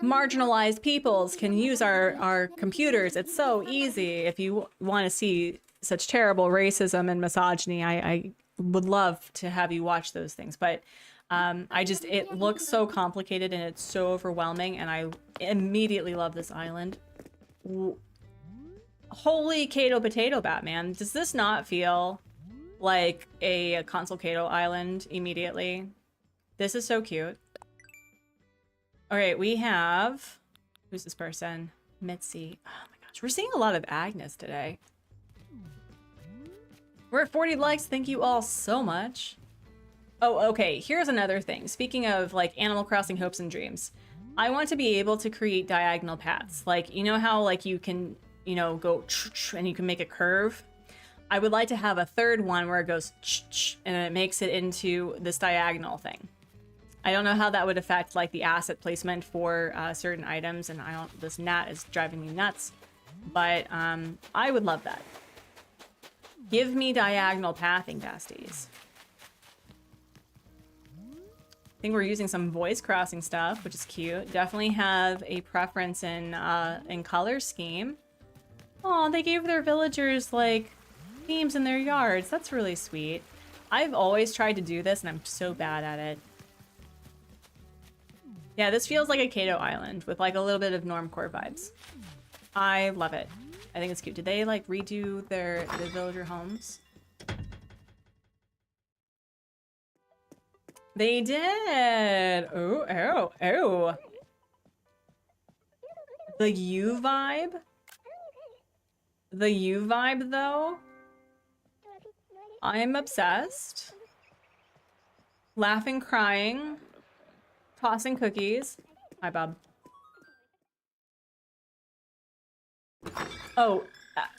marginalized peoples can use our computers. It's so easy. If you want to see such terrible racism and misogyny, I would love to have you watch those things. But it looks so complicated and it's so overwhelming, and I immediately love this island. Holy Kato Potato Batman. Does this not feel like a Console Kato island immediately? This is so cute. Okay, we have... Who's this person? Mitzi. Oh my gosh, we're seeing a lot of Agnes today. We're at 40 likes. Thank you all so much. Oh, okay. Here's another thing. Speaking of like Animal Crossing hopes and dreams, I want to be able to create diagonal paths. Like, you know how like you can, you know, go and you can make a curve? I would like to have a third one where it goes and it makes it into this diagonal thing. I don't know how that would affect like the asset placement for certain items, and this gnat is driving me nuts, but I would love that. Give me diagonal pathing, besties. I think we're using some voice crossing stuff, which is cute. Definitely have a preference in color scheme. Oh, they gave their villagers like themes in their yards. That's really sweet. I've always tried to do this and I'm so bad at it. Yeah, this feels like a Kato island with like a little bit of normcore vibes. I love it. I think it's cute. Did they like redo the villager homes? They did. Oh, oh, oh. The U vibe? The U vibe though? I am obsessed. Laughing, crying. Tossing cookies. Hi, Bob. Oh,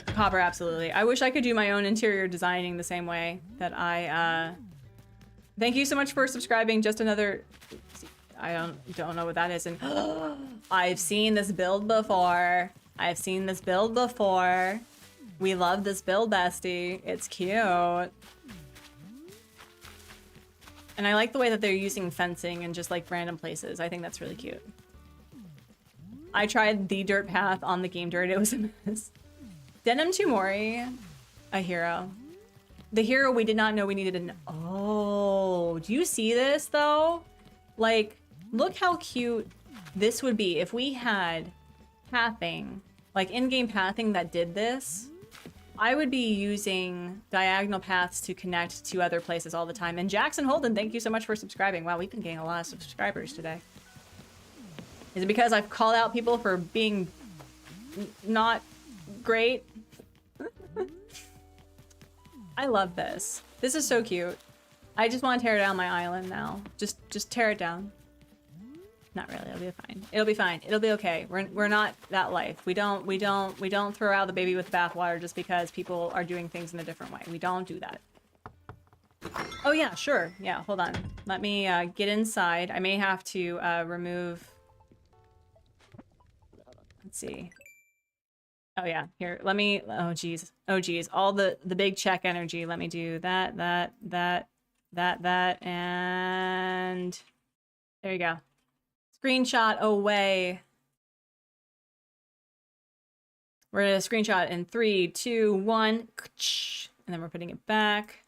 Copper, absolutely. I wish I could do my own interior designing the same way that I, Thank you so much for subscribing. Just another... I don't know what that is. And I've seen this build before. I've seen this build before. We love this build, bestie. It's cute. And I like the way that they're using fencing and just like random places. I think that's really cute. I tried the dirt path on the game dirt. It was a mess. Denim Tumori, a hero. The hero we did not know we needed to know. Oh, do you see this though? Like, look how cute this would be if we had pathing, like in-game pathing that did this. I would be using diagonal paths to connect to other places all the time. And Jackson Holden, thank you so much for subscribing. Wow, we've been getting a lot of subscribers today. Is it because I've called out people for being not great? I love this. This is so cute. I just want to tear down my island now. Just tear it down. Not really. It'll be fine. It'll be fine. It'll be okay. We're not that life. We don't throw out the baby with the bathwater just because people are doing things in a different way. We don't do that. Oh yeah, sure. Yeah, hold on. Let me get inside. I may have to remove. Let's see. Oh yeah, here, let me, oh geez. Oh geez, all the big check energy. Let me do that, and there you go. Screenshot away. We're gonna screenshot in 3, 2, 1, and then we're putting it back.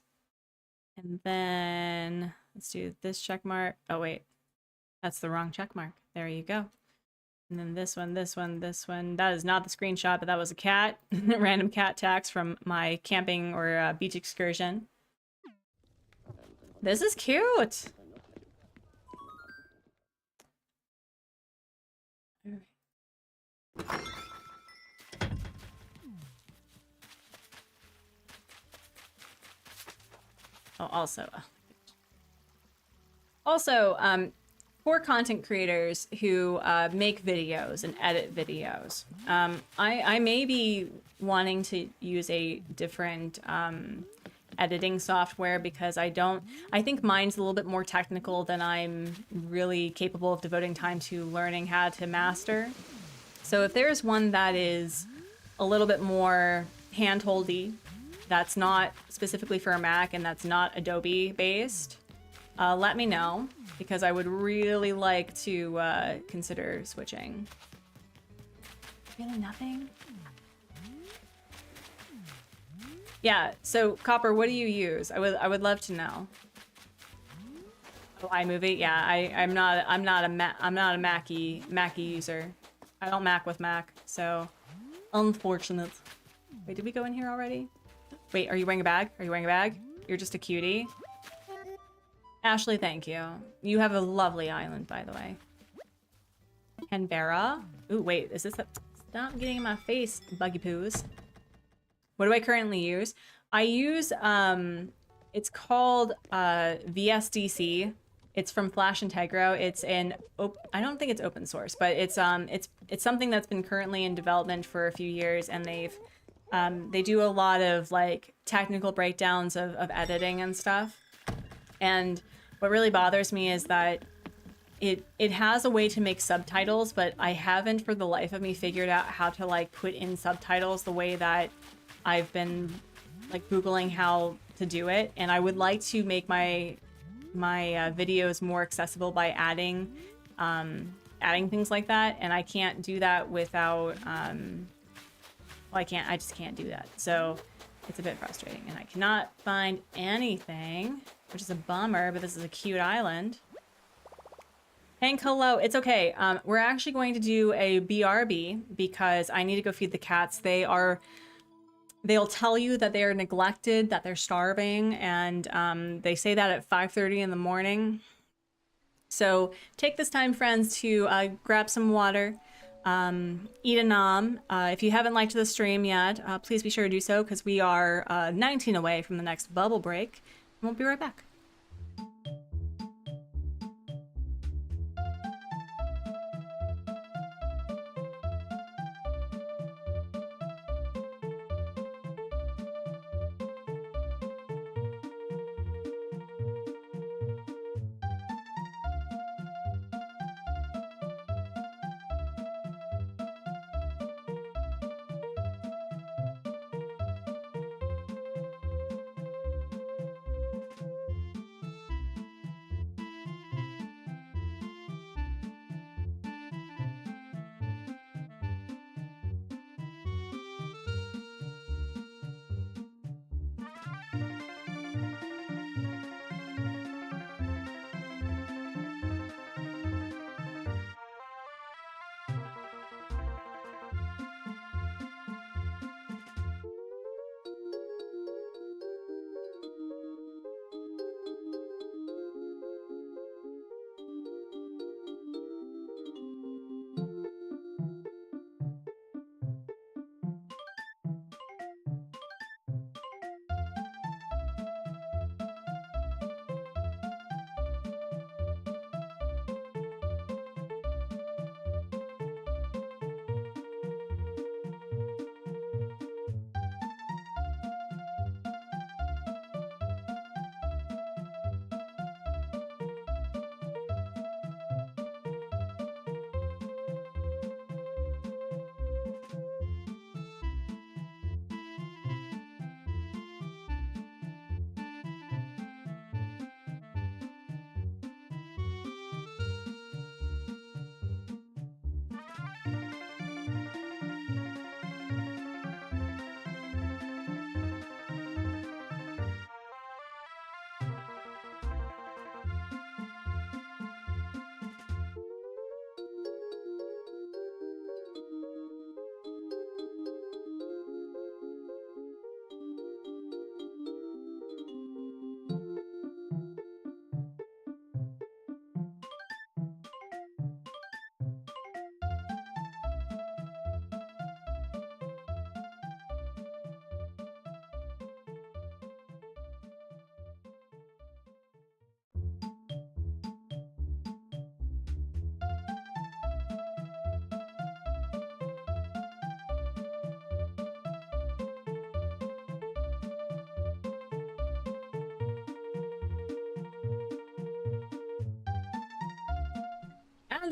And then let's do this check mark. Oh wait, that's the wrong check mark. There you go. And then this one, this one, this one. That is not the screenshot, but that was a cat. Random cat tax from my camping or beach excursion. This is cute. Oh, also, for content creators who make videos and edit videos, I may be wanting to use a different editing software because I think mine's a little bit more technical than I'm really capable of devoting time to learning how to master. So if there's one that is a little bit more hand-holdy, that's not specifically for a Mac and that's not Adobe based, let me know because I would really like to consider switching. Really nothing? Yeah, so Copper, what do you use? I would love to know. Oh, iMovie? Yeah, I'm not a Mackie user. I don't Mac with Mac, so unfortunate. Wait, did we go in here already? Wait, are you wearing a bag? Are you wearing a bag? You're just a cutie. Ashley, thank you. You have a lovely island, by the way. Canberra. Ooh, wait, is this a... Stop getting in my face, buggy poos. What do I currently use? I use, it's called VSDC. It's from Flash Integro. It's an, I don't think it's open source, but it's something that's been currently in development for a few years, and they do a lot of like technical breakdowns of editing and stuff. And what really bothers me is that it has a way to make subtitles, but I haven't for the life of me figured out how to like put in subtitles the way that I've been like Googling how to do it. And I would like to make my videos more accessible by adding things like that. And I can't do that without, well, I just can't do that. So it's a bit frustrating and I cannot find anything, which is a bummer, but this is a cute island. Hank, hello. It's okay. We're actually going to do a BRB because I need to go feed the cats. They'll tell you that they are neglected, that they're starving, and they say that at 5:30 in the morning. So take this time, friends, to grab some water, eat a nom. If you haven't liked the stream yet, please be sure to do so because we are 19 away from the next bubble break. We'll be right back.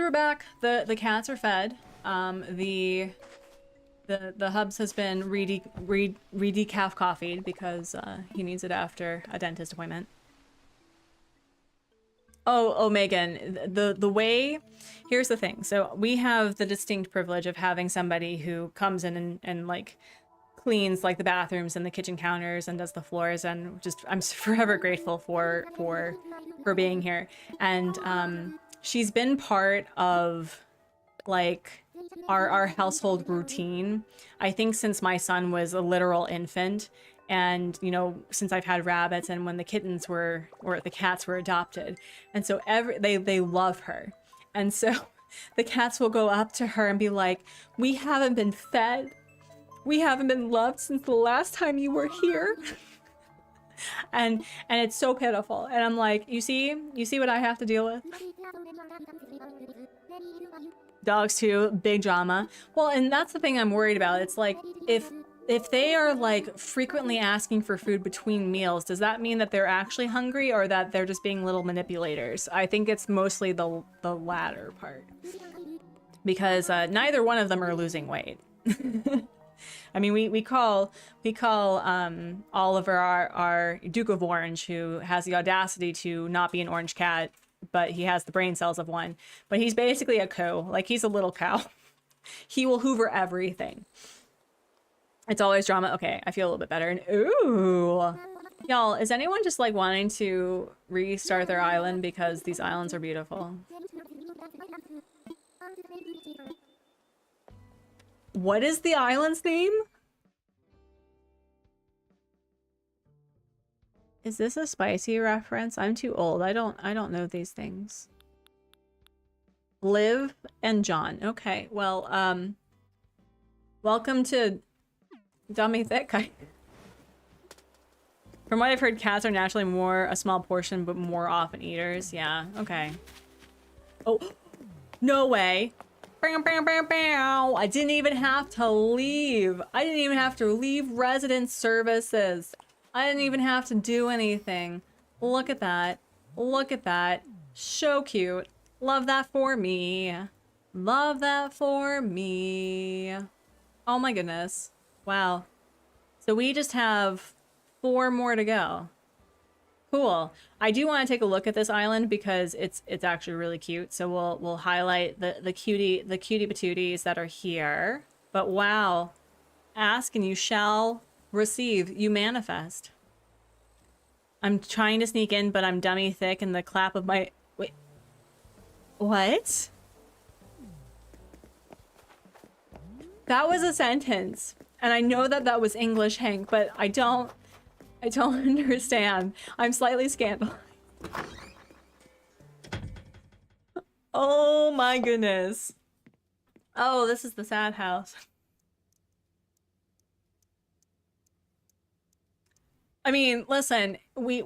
we're back. The cats are fed. The Hubs has been re-decaf coffee'd because he needs it after a dentist appointment. Oh, Megan, the way, here's the thing. So we have the distinct privilege of having somebody who comes in and like cleans like the bathrooms and the kitchen counters and does the floors, and just I'm forever grateful for being here. And she's been part of like our household routine, I think, since my son was a literal infant. And, you know, since I've had rabbits and when the kittens were, or the cats were adopted. And so they love her. And so the cats will go up to her and be like, we haven't been fed. We haven't been loved since the last time you were here. and it's so pitiful. And I'm like, you see what I have to deal with? Dogs too, big drama. Well, and that's the thing I'm worried about. It's like, if they are like frequently asking for food between meals, does that mean that they're actually hungry or that they're just being little manipulators? I think it's mostly the latter part, because neither one of them are losing weight. I mean, we call Oliver our Duke of Orange, who has the audacity to not be an orange cat, but he has the brain cells of one. But he's basically a cow. Like, he's a little cow. He will hoover everything. It's always drama. Okay, I feel a little bit better. And ooh, y'all, is anyone just like wanting to restart their island because these islands are beautiful? What is the island's name? Is this a spicy reference? I'm too old. I don't know these things. Liv and John. Okay, well, welcome to Dummy Thick. From what I've heard, cats are naturally more a small portion, but more often eaters. Yeah, okay. Oh, no way. Bam, bam, bam, bam. I didn't even have to leave. I didn't even have to leave resident services. I didn't even have to do anything. Look at that. Look at that. So cute. Love that for me. Love that for me. Oh my goodness. Wow. So we just have 4 more to go. Cool. I do want to take a look at this island because it's actually really cute. So we'll highlight the cutie patooties that are here. But wow. Ask and you shall receive. You manifest. I'm trying to sneak in, but I'm dummy thick and the clap of my... Wait. What? That was a sentence. And I know that that was English, Hank, but I don't understand. I'm slightly scandalized. Oh my goodness. Oh, this is the sad house. I mean, listen, we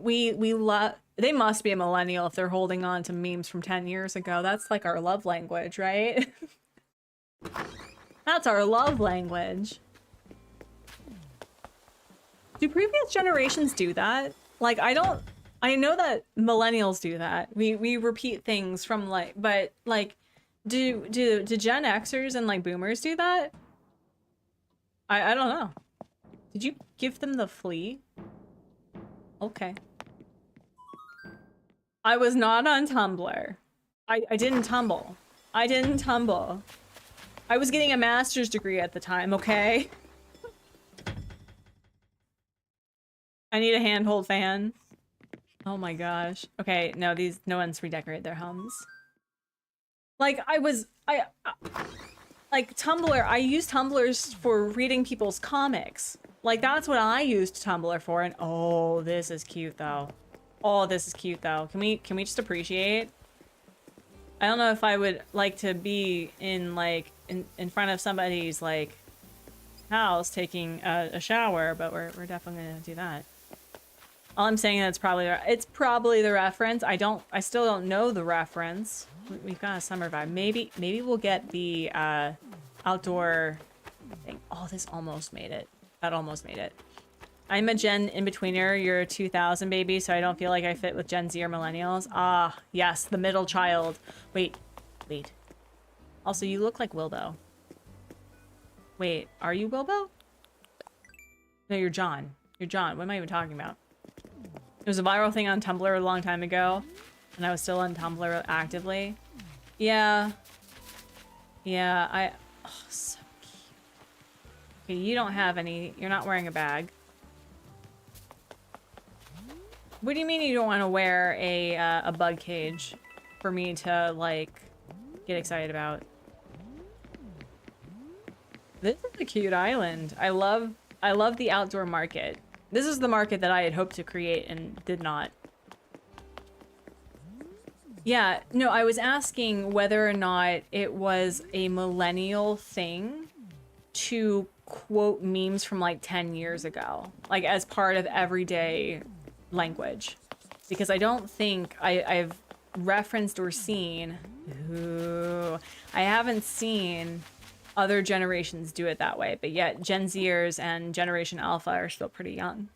love... They must be a millennial if they're holding on to memes from 10 years ago. That's like our love language, right? That's our love language. Do previous generations do that? Like, I know that millennials do that. We repeat things from like, but like, do Gen Xers and like boomers do that? I don't know. Did you give them the flea? Okay. I was not on Tumblr. I didn't tumble. I didn't tumble. I was getting a master's degree at the time, okay? I need a handhold fan. Oh my gosh. Okay, no, no one's redecorated their homes. Like, like Tumblr, I use Tumblrs for reading people's comics. Like, that's what I used Tumblr for, and oh, this is cute though. Oh, this is cute though. Can we just appreciate? I don't know if I would like to be in like in front of somebody's like house taking a shower, but we're definitely gonna do that. All I'm saying is it's probably the reference. I still don't know the reference. We've got a summer vibe. Maybe we'll get the outdoor thing. Oh, this almost made it. That almost made it. I'm a Gen in-betweener. You're a 2000 baby, so I don't feel like I fit with Gen Z or millennials. Ah, yes, the middle child. Wait. Also, you look like Wilbo. Wait, are you Wilbo? No, you're John. You're John. What am I even talking about? It was a viral thing on Tumblr a long time ago, and I was still on Tumblr actively. Yeah. Yeah, oh, so cute. Okay, you don't have any... You're not wearing a bag. What do you mean you don't want to wear a bug cage for me to, like, get excited about? This is a cute island. I love the outdoor market. This is the market that I had hoped to create and did not. Yeah, no, I was asking whether or not it was a millennial thing to quote memes from like 10 years ago, like as part of everyday language. Because I don't think I've referenced or seen, I haven't seen other generations do it that way, but yet Gen Zers and Generation Alpha are still pretty young.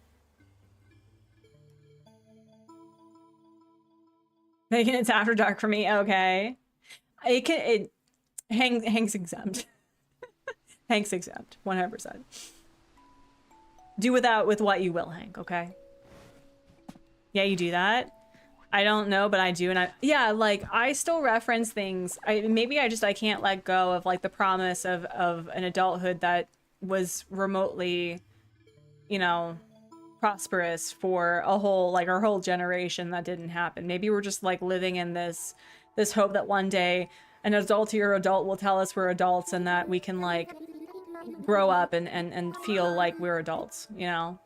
Megan, it's after dark for me. Okay. Hank's exempt. Hank's exempt. 100%. Do with what you will, Hank, okay? Yeah, you do that? I don't know, but I do, and yeah, like, I still reference things. Maybe I can't let go of, like, the promise of an adulthood that was remotely, you know, prosperous for our whole generation. That didn't happen. Maybe we're just, like, living in this hope that one day an adultier adult will tell us we're adults and that we can, like, grow up and feel like we're adults, you know?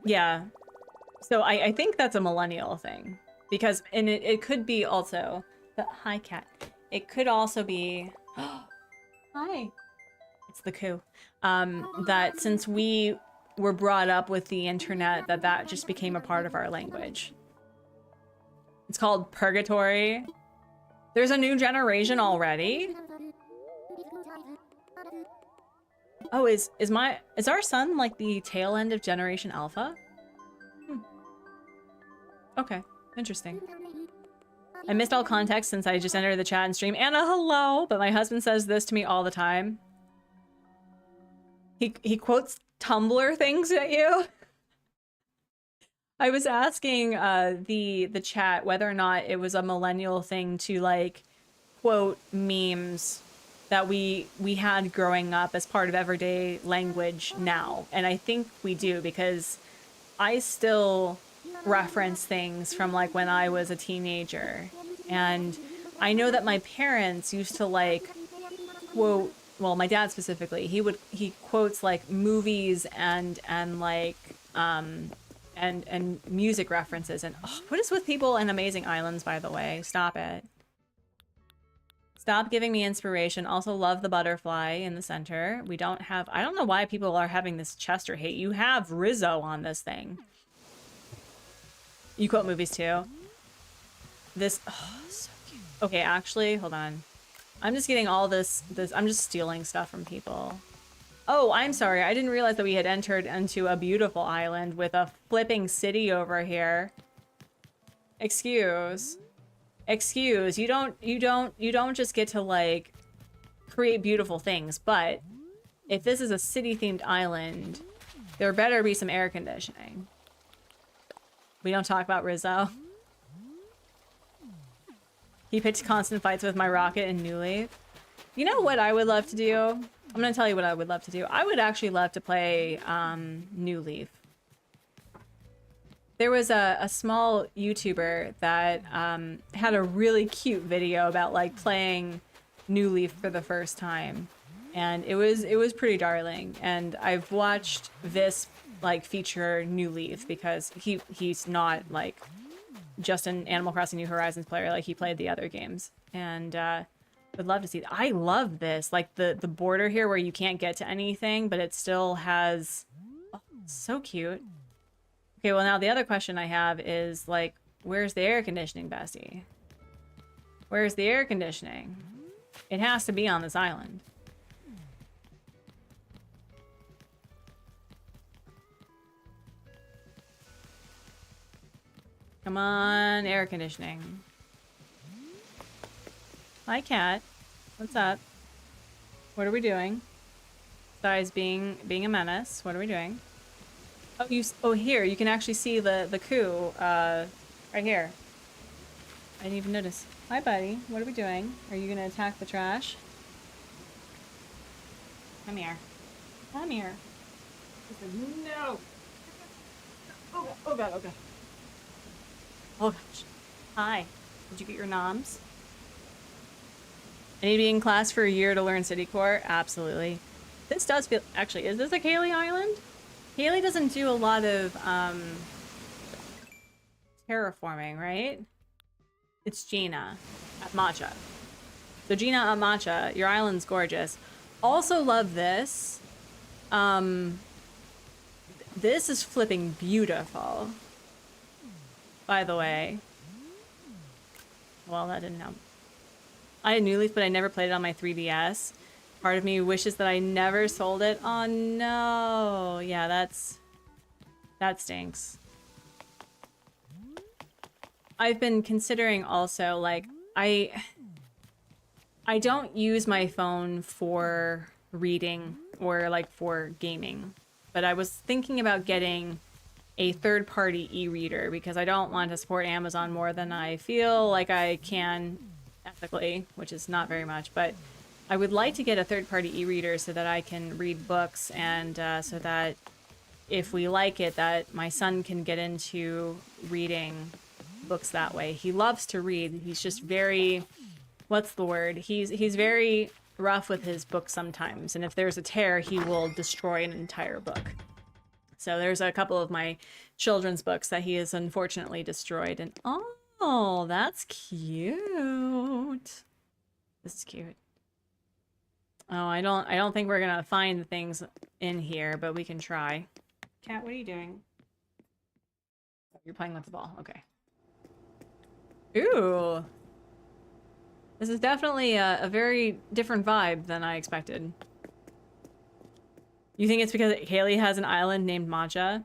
Yeah. So I think that's a millennial thing, because, and it could be also, hi cat, it could also be, hi, it's the coo, that since we were brought up with the internet, that just became a part of our language. It's called purgatory. There's a new generation already. Oh, is our son like the tail end of Generation Alpha? Okay, interesting. I missed all context since I just entered the chat and stream. Anna, hello! But my husband says this to me all the time. He quotes Tumblr things at you. I was asking the chat whether or not it was a millennial thing to, like, quote memes that we had growing up as part of everyday language now. And I think we do, because I still reference things from, like, when I was a teenager. And I know that my parents used to, like, quote, well, my dad specifically, he quotes, like, movies and like, and music references. And what is with people in Amazing Islands, by the way? Stop it. Stop giving me inspiration. Also love the butterfly in the center. We don't have, I don't know why people are having this Chester hate. You have Rizzo on this thing. You quote movies too. This, oh, so cute. Okay, actually, hold on. I'm just getting all this, I'm just stealing stuff from people. Oh, I'm sorry. I didn't realize that we had entered into a beautiful island with a flipping city over here. Excuse. You don't just get to, like, create beautiful things, but if this is a city-themed island, there better be some air conditioning. We don't talk about Rizzo. He picked constant fights with my rocket in New Leaf. You know what I would love to do? I'm gonna tell you what I would love to do. I would actually love to play New Leaf. There was a small YouTuber that had a really cute video about, like, playing New Leaf for the first time, and it was pretty darling. And I've watched this, like, feature New Leaf because he's not, like, just an Animal Crossing New Horizons player. Like, he played the other games, and would love to see that. I love this, like, the border here where you can't get to anything, but it still has, oh, so cute. Okay, well, now the other question I have is, like, where's the air conditioning, Bessie? Where's the air conditioning? It has to be on this island. Come on, air conditioning. Hi, cat. What's up? What are we doing? Besides being a menace, what are we doing? Oh, oh, here, you can actually see the coup, right here. I didn't even notice. Hi, buddy. What are we doing? Are you gonna attack the trash? Come here. Come here. No! Oh, God, oh, God, oh, God. Oh, gosh. Hi. Did you get your noms? I need to be in class for a year to learn City Core? Absolutely. This does feel... Actually, is this a Kaylee Island? Kaylee doesn't do a lot of, terraforming, right? It's Gina at Matcha. So Gina at Matcha, your island's gorgeous. Also love this. This is flipping beautiful. By the way. Well, that didn't help. I had New Leaf, but I never played it on my 3DS. Part of me wishes that I never sold it. Oh no. Yeah, that stinks. I've been considering also, like, I don't use my phone for reading or like for gaming, but I was thinking about getting a third-party e-reader because I don't want to support Amazon more than I feel like I can ethically, which is not very much, but I would like to get a third-party e-reader so that I can read books and so that if we like it, that my son can get into reading books that way. He loves to read. He's just very, what's the word? He's very rough with his books sometimes, and if there's a tear, he will destroy an entire book. So there's a couple of my children's books that he has unfortunately destroyed, and oh, that's cute. This is cute. Oh, I don't think we're gonna find things in here, but we can try. Cat, what are you doing? Oh, you're playing with the ball. Okay. Ooh. This is definitely a very different vibe than I expected. You think it's because Kaylee has an island named Matcha?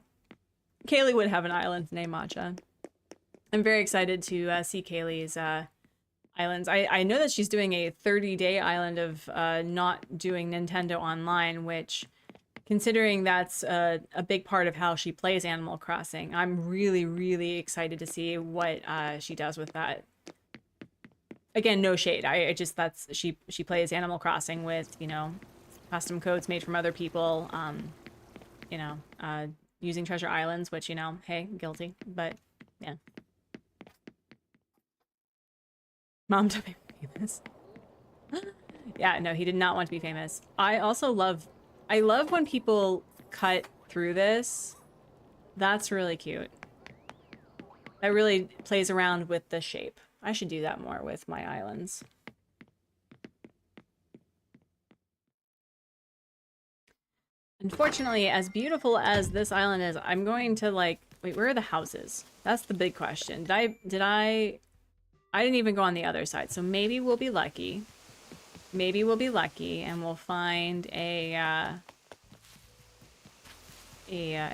Kaylee would have an island named Matcha. I'm very excited to see Kaylee's islands. I know that she's doing a 30-day island of not doing Nintendo Online, which, considering that's a big part of how she plays Animal Crossing, I'm really, really excited to see what she does with that. Again, no shade. I just, that's, she plays Animal Crossing with, you know, custom codes made from other people, you know, using treasure islands, which, you know, hey, guilty, but yeah. Mom to be famous. Yeah, no, he did not want to be famous. I love when people cut through this. That's really cute. That really plays around with the shape. I should do that more with my islands. Unfortunately, as beautiful as this island is, I'm going to like, wait, where are the houses? That's the big question. I didn't even go on the other side, so maybe we'll be lucky. Maybe we'll be lucky and we'll find an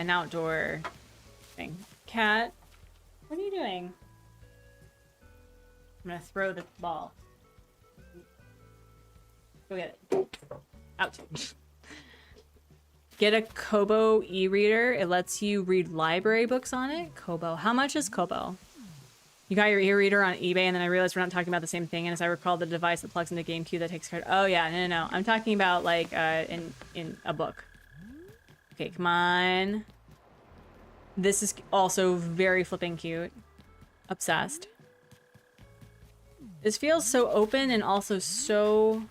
outdoor thing. Cat, what are you doing? I'm gonna throw the ball. Go get it. Out. Get a Kobo e-reader. It lets you read library books on it. Kobo. How much is Kobo? You got your e-reader on eBay, and then I realized we're not talking about the same thing. And as I recall, the device that plugs into GameCube that takes card. Oh yeah, no. I'm talking about like in a book. Okay, come on. This is also very flipping cute. Obsessed. This feels so open and also so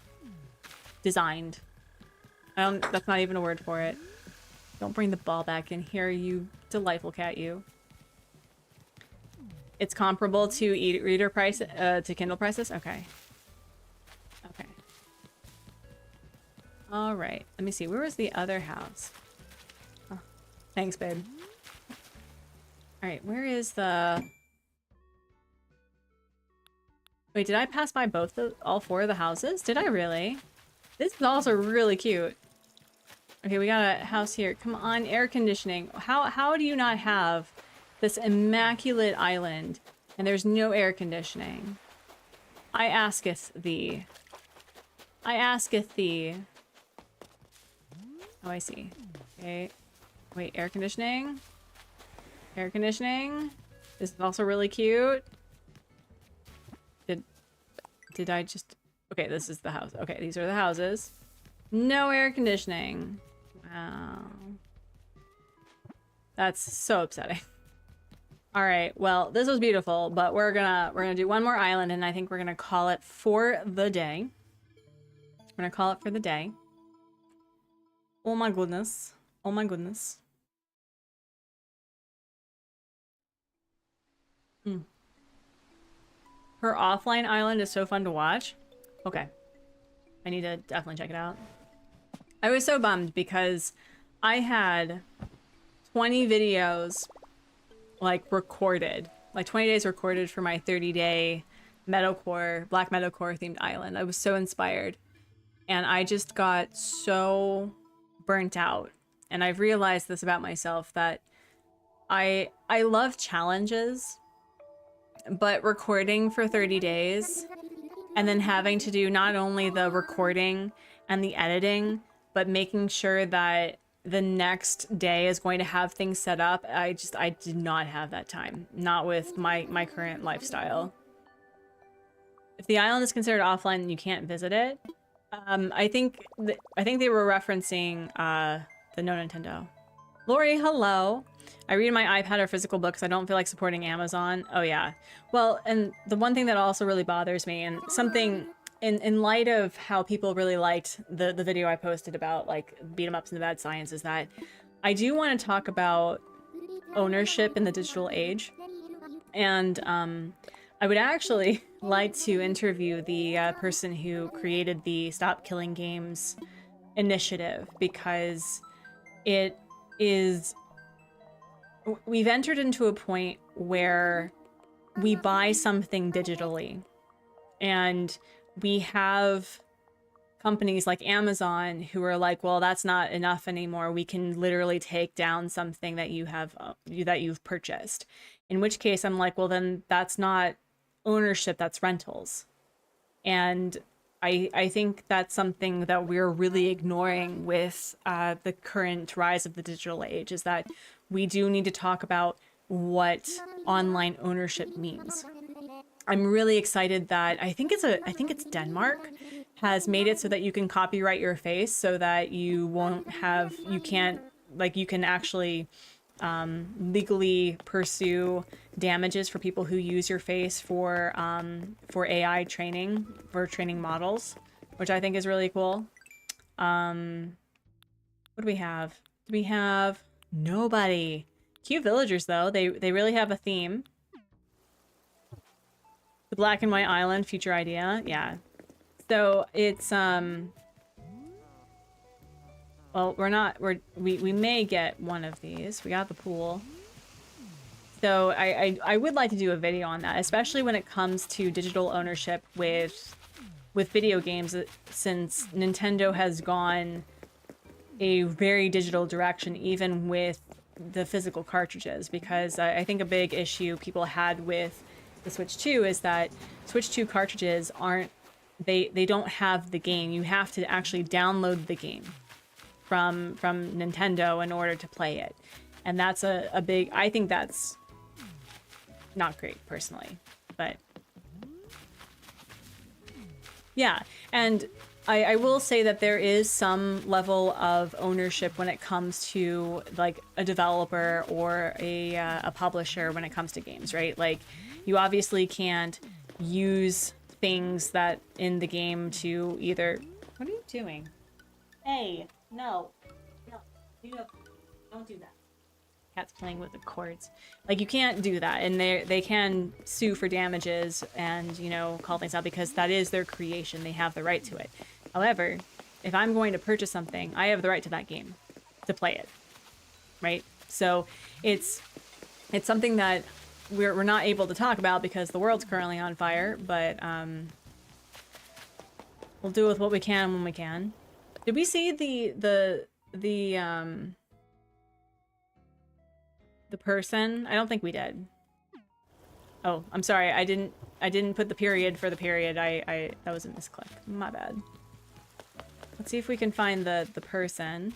designed. That's not even a word for it. Don't bring the ball back in here, you delightful cat, you. It's comparable to e-reader price, to Kindle prices? Okay. Okay. All right. Let me see. Where was the other house? Oh, thanks, babe. All right. Where is the... Wait, did I pass by all four of the houses? Did I really? This is also really cute. Okay, we got a house here. Come on, air conditioning. How do you not have this immaculate island and there's no air conditioning? I asketh thee. I asketh thee. Oh, I see. Okay. Wait, air conditioning? Air conditioning? This is also really cute. Did I just... Okay, this is the house. Okay, these are the houses. No air conditioning. Wow. That's so upsetting. All right, well, this was beautiful, but we're gonna do one more island, and I think we're gonna call it for the day. We're gonna call it for the day. Oh my goodness. Oh my goodness. Mm. Her offline island is so fun to watch. Okay. I need to definitely check it out. I was so bummed because I had 20 videos like recorded, like 20 days recorded for my 30-day metalcore, black metalcore themed island. I was so inspired and I just got so burnt out. And I've realized this about myself, that I love challenges, but recording for 30 days and then having to do not only the recording and the editing, but making sure that the next day is going to have things set up. I did not have that time. Not with my current lifestyle. If the island is considered offline, you can't visit it. I think they were referencing the No Nintendo. Lori, hello. I read my iPad or physical books. I don't feel like supporting Amazon. Oh yeah. Well, and the one thing that also really bothers me, and something in light of how people really liked the video I posted about like beat 'em ups and the bad science, is that I do want to talk about ownership in the digital age. And I would actually like to interview the person who created the Stop Killing Games initiative, because it is... We've entered into a point where we buy something digitally, and we have companies like Amazon who are like, well, that's not enough anymore. We can literally take down something that you have that you've purchased. In which case I'm like, well, then that's not ownership, that's rentals. And I think that's something that we're really ignoring with the current rise of the digital age, is that we do need to talk about what online ownership means. I'm really excited that I think it's Denmark has made it so that you can copyright your face, so that you can actually legally pursue damages for people who use your face for AI training, for training models, which I think is really cool. What do we have? Do we have nobody? Cute villagers though. They really have a theme. The black and white island future idea. Yeah. So it's well, we may get one of these. We got the pool. So I would like to do a video on that, especially when it comes to digital ownership with video games, since Nintendo has gone a very digital direction, even with the physical cartridges. Because I think a big issue people had with the Switch 2 is that Switch 2 cartridges they don't have the game. You have to actually download the game from Nintendo in order to play it. And that's a big... I think that's not great, personally. But yeah, and I will say that there is some level of ownership when it comes to like a developer or a publisher when it comes to games, right? Like, you obviously can't use things that in the game to either... What are you doing? Hey, no, don't do that. Cat's playing with the cords. Like, you can't do that, and they can sue for damages and, you know, call things out, because that is their creation. They have the right to it. However, if I'm going to purchase something, I have the right to that game, to play it, right? So it's something that we're not able to talk about because the world's currently on fire, but we'll do with what we can when we can. Did we see the person? I don't think we did. Oh, I'm sorry. I didn't didn't put the period for the period. That was a misclick. My bad. Let's see if we can find the person.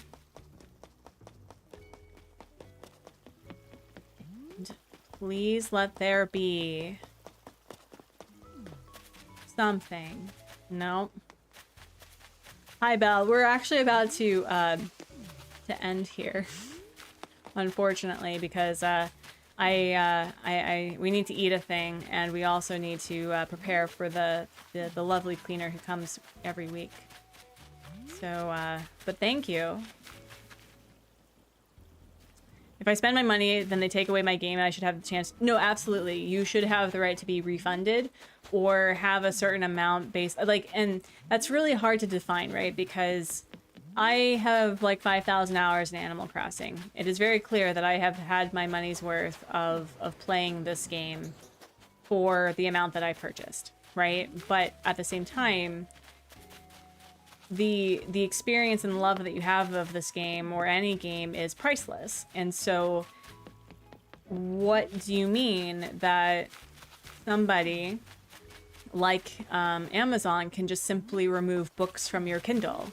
Please let there be something. Nope. Hi, Belle. We're actually about to end here, unfortunately, because we need to eat a thing, and we also need to prepare for the lovely cleaner who comes every week. So, but thank you. If I spend my money, then they take away my game and I should have the chance. No, absolutely. You should have the right to be refunded or have a certain amount based, like, and that's really hard to define, right? Because I have like 5,000 hours in Animal Crossing. It is very clear that I have had my money's worth of playing this game for the amount that I purchased, right? But at the same time, the experience and love that you have of this game or any game is priceless. And so what do you mean that somebody like Amazon can just simply remove books from your Kindle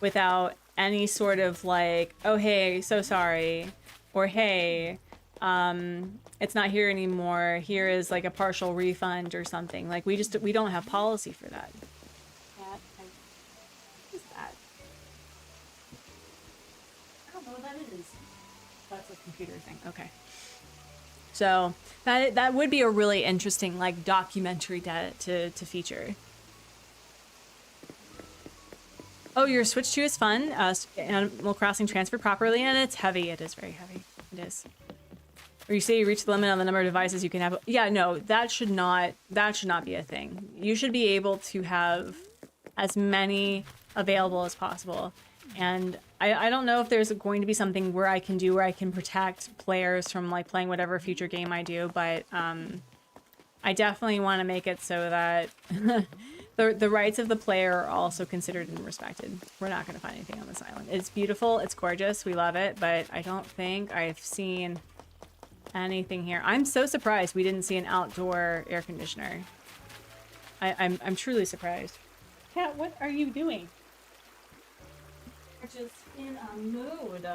without any sort of like, oh hey, so sorry, or hey, it's not here anymore, here is like a partial refund or something? Like we don't have policy for that. That's a computer thing. Okay. So that would be a really interesting like documentary to feature. Oh, your Switch 2 is fun. Animal Crossing transferred properly, and it's heavy. It is very heavy. It is. Or you say you reach the limit on the number of devices you can have. Yeah, no, that should not be a thing. You should be able to have as many available as possible. And I don't know if there's going to be something where I can protect players from like playing whatever future game I do, but I definitely want to make it so that the rights of the player are also considered and respected. We're not going to find anything on this island. It's beautiful, it's gorgeous, we love it, but I don't think I've seen anything here. I'm so surprised we didn't see an outdoor air conditioner. I'm truly surprised. Cat, what are you doing? Just in a mood.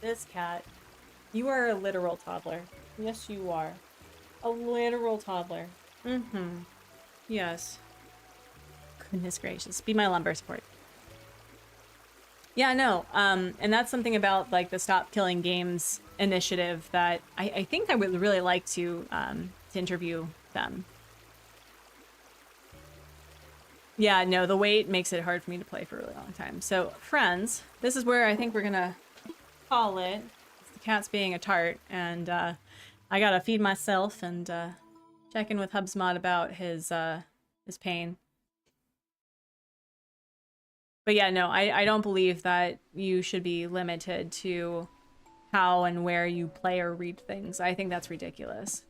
This cat. You are a literal toddler. Yes, you are. A literal toddler. Mm-hmm. Yes. Goodness gracious. Be my lumber support. Yeah, no. And that's something about like the Stop Killing Games initiative that I think I would really like to interview them. Yeah, no, the wait makes it hard for me to play for a really long time. So, friends, this is where I think we're gonna call it. The cat's being a tart, and I gotta feed myself and check in with Hubsmod about his pain. But yeah, no, I don't believe that you should be limited to how and where you play or read things. I think that's ridiculous.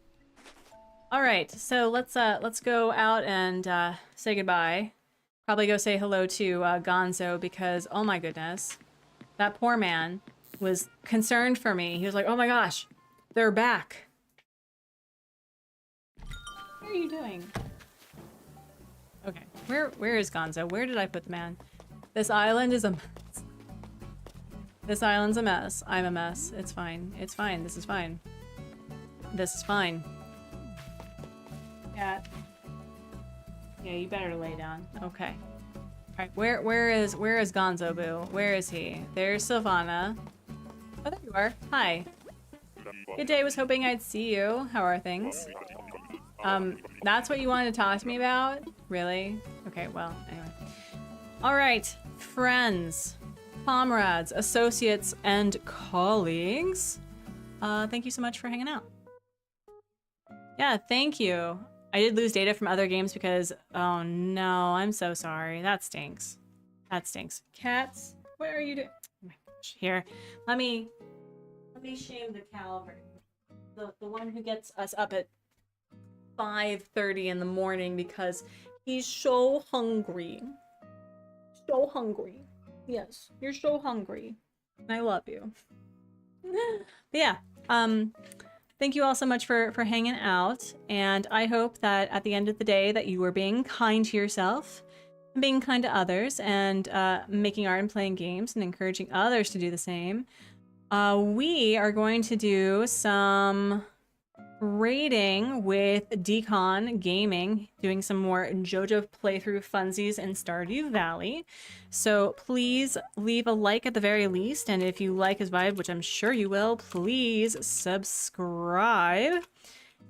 All right, so let's go out and say goodbye. Probably go say hello to Gonzo because, oh my goodness, that poor man was concerned for me. He was like, oh my gosh, they're back. What are you doing? Okay, where is Gonzo? Where did I put the man? This island is a mess. This island's a mess. I'm a mess. It's fine. It's fine. This is fine. This is fine. Cat. Yeah, you better lay down. Okay. Alright, where is Gonzo Boo? Where is he? There's Sylvana. Oh, there you are. Hi. Good day, was hoping I'd see you. How are things? That's what you wanted to talk to me about? Really? Okay, well, anyway. Alright, friends, comrades, associates, and colleagues. Thank you so much for hanging out. Yeah, thank you. I did lose data from other games because, oh no, I'm so sorry. That stinks. That stinks. Cats, what are you doing? Oh my gosh, here. Let me shame the cow. The one who gets us up at 5:30 in the morning because he's so hungry. So hungry. Yes, you're so hungry. I love you. But yeah, thank you all so much for hanging out. And I hope that at the end of the day that you are being kind to yourself, being kind to others, and making art and playing games and encouraging others to do the same. We are going to do some raiding with Decon Gaming, doing some more JoJo playthrough funsies in Stardew Valley. So please leave a like at the very least, and if you like his vibe, which I'm sure you will, please subscribe.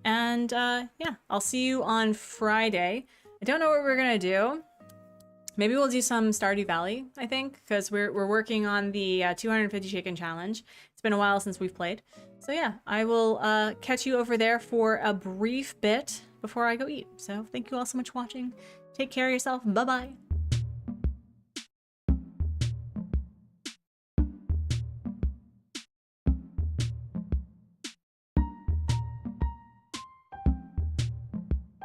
And yeah, I'll see you on Friday. I don't know what we're gonna do. Maybe we'll do some Stardew Valley, I think, because we're working on the 250 chicken challenge. It's been a while since we've played. So yeah, I will catch you over there for a brief bit before I go eat. So thank you all so much for watching. Take care of yourself. Bye-bye.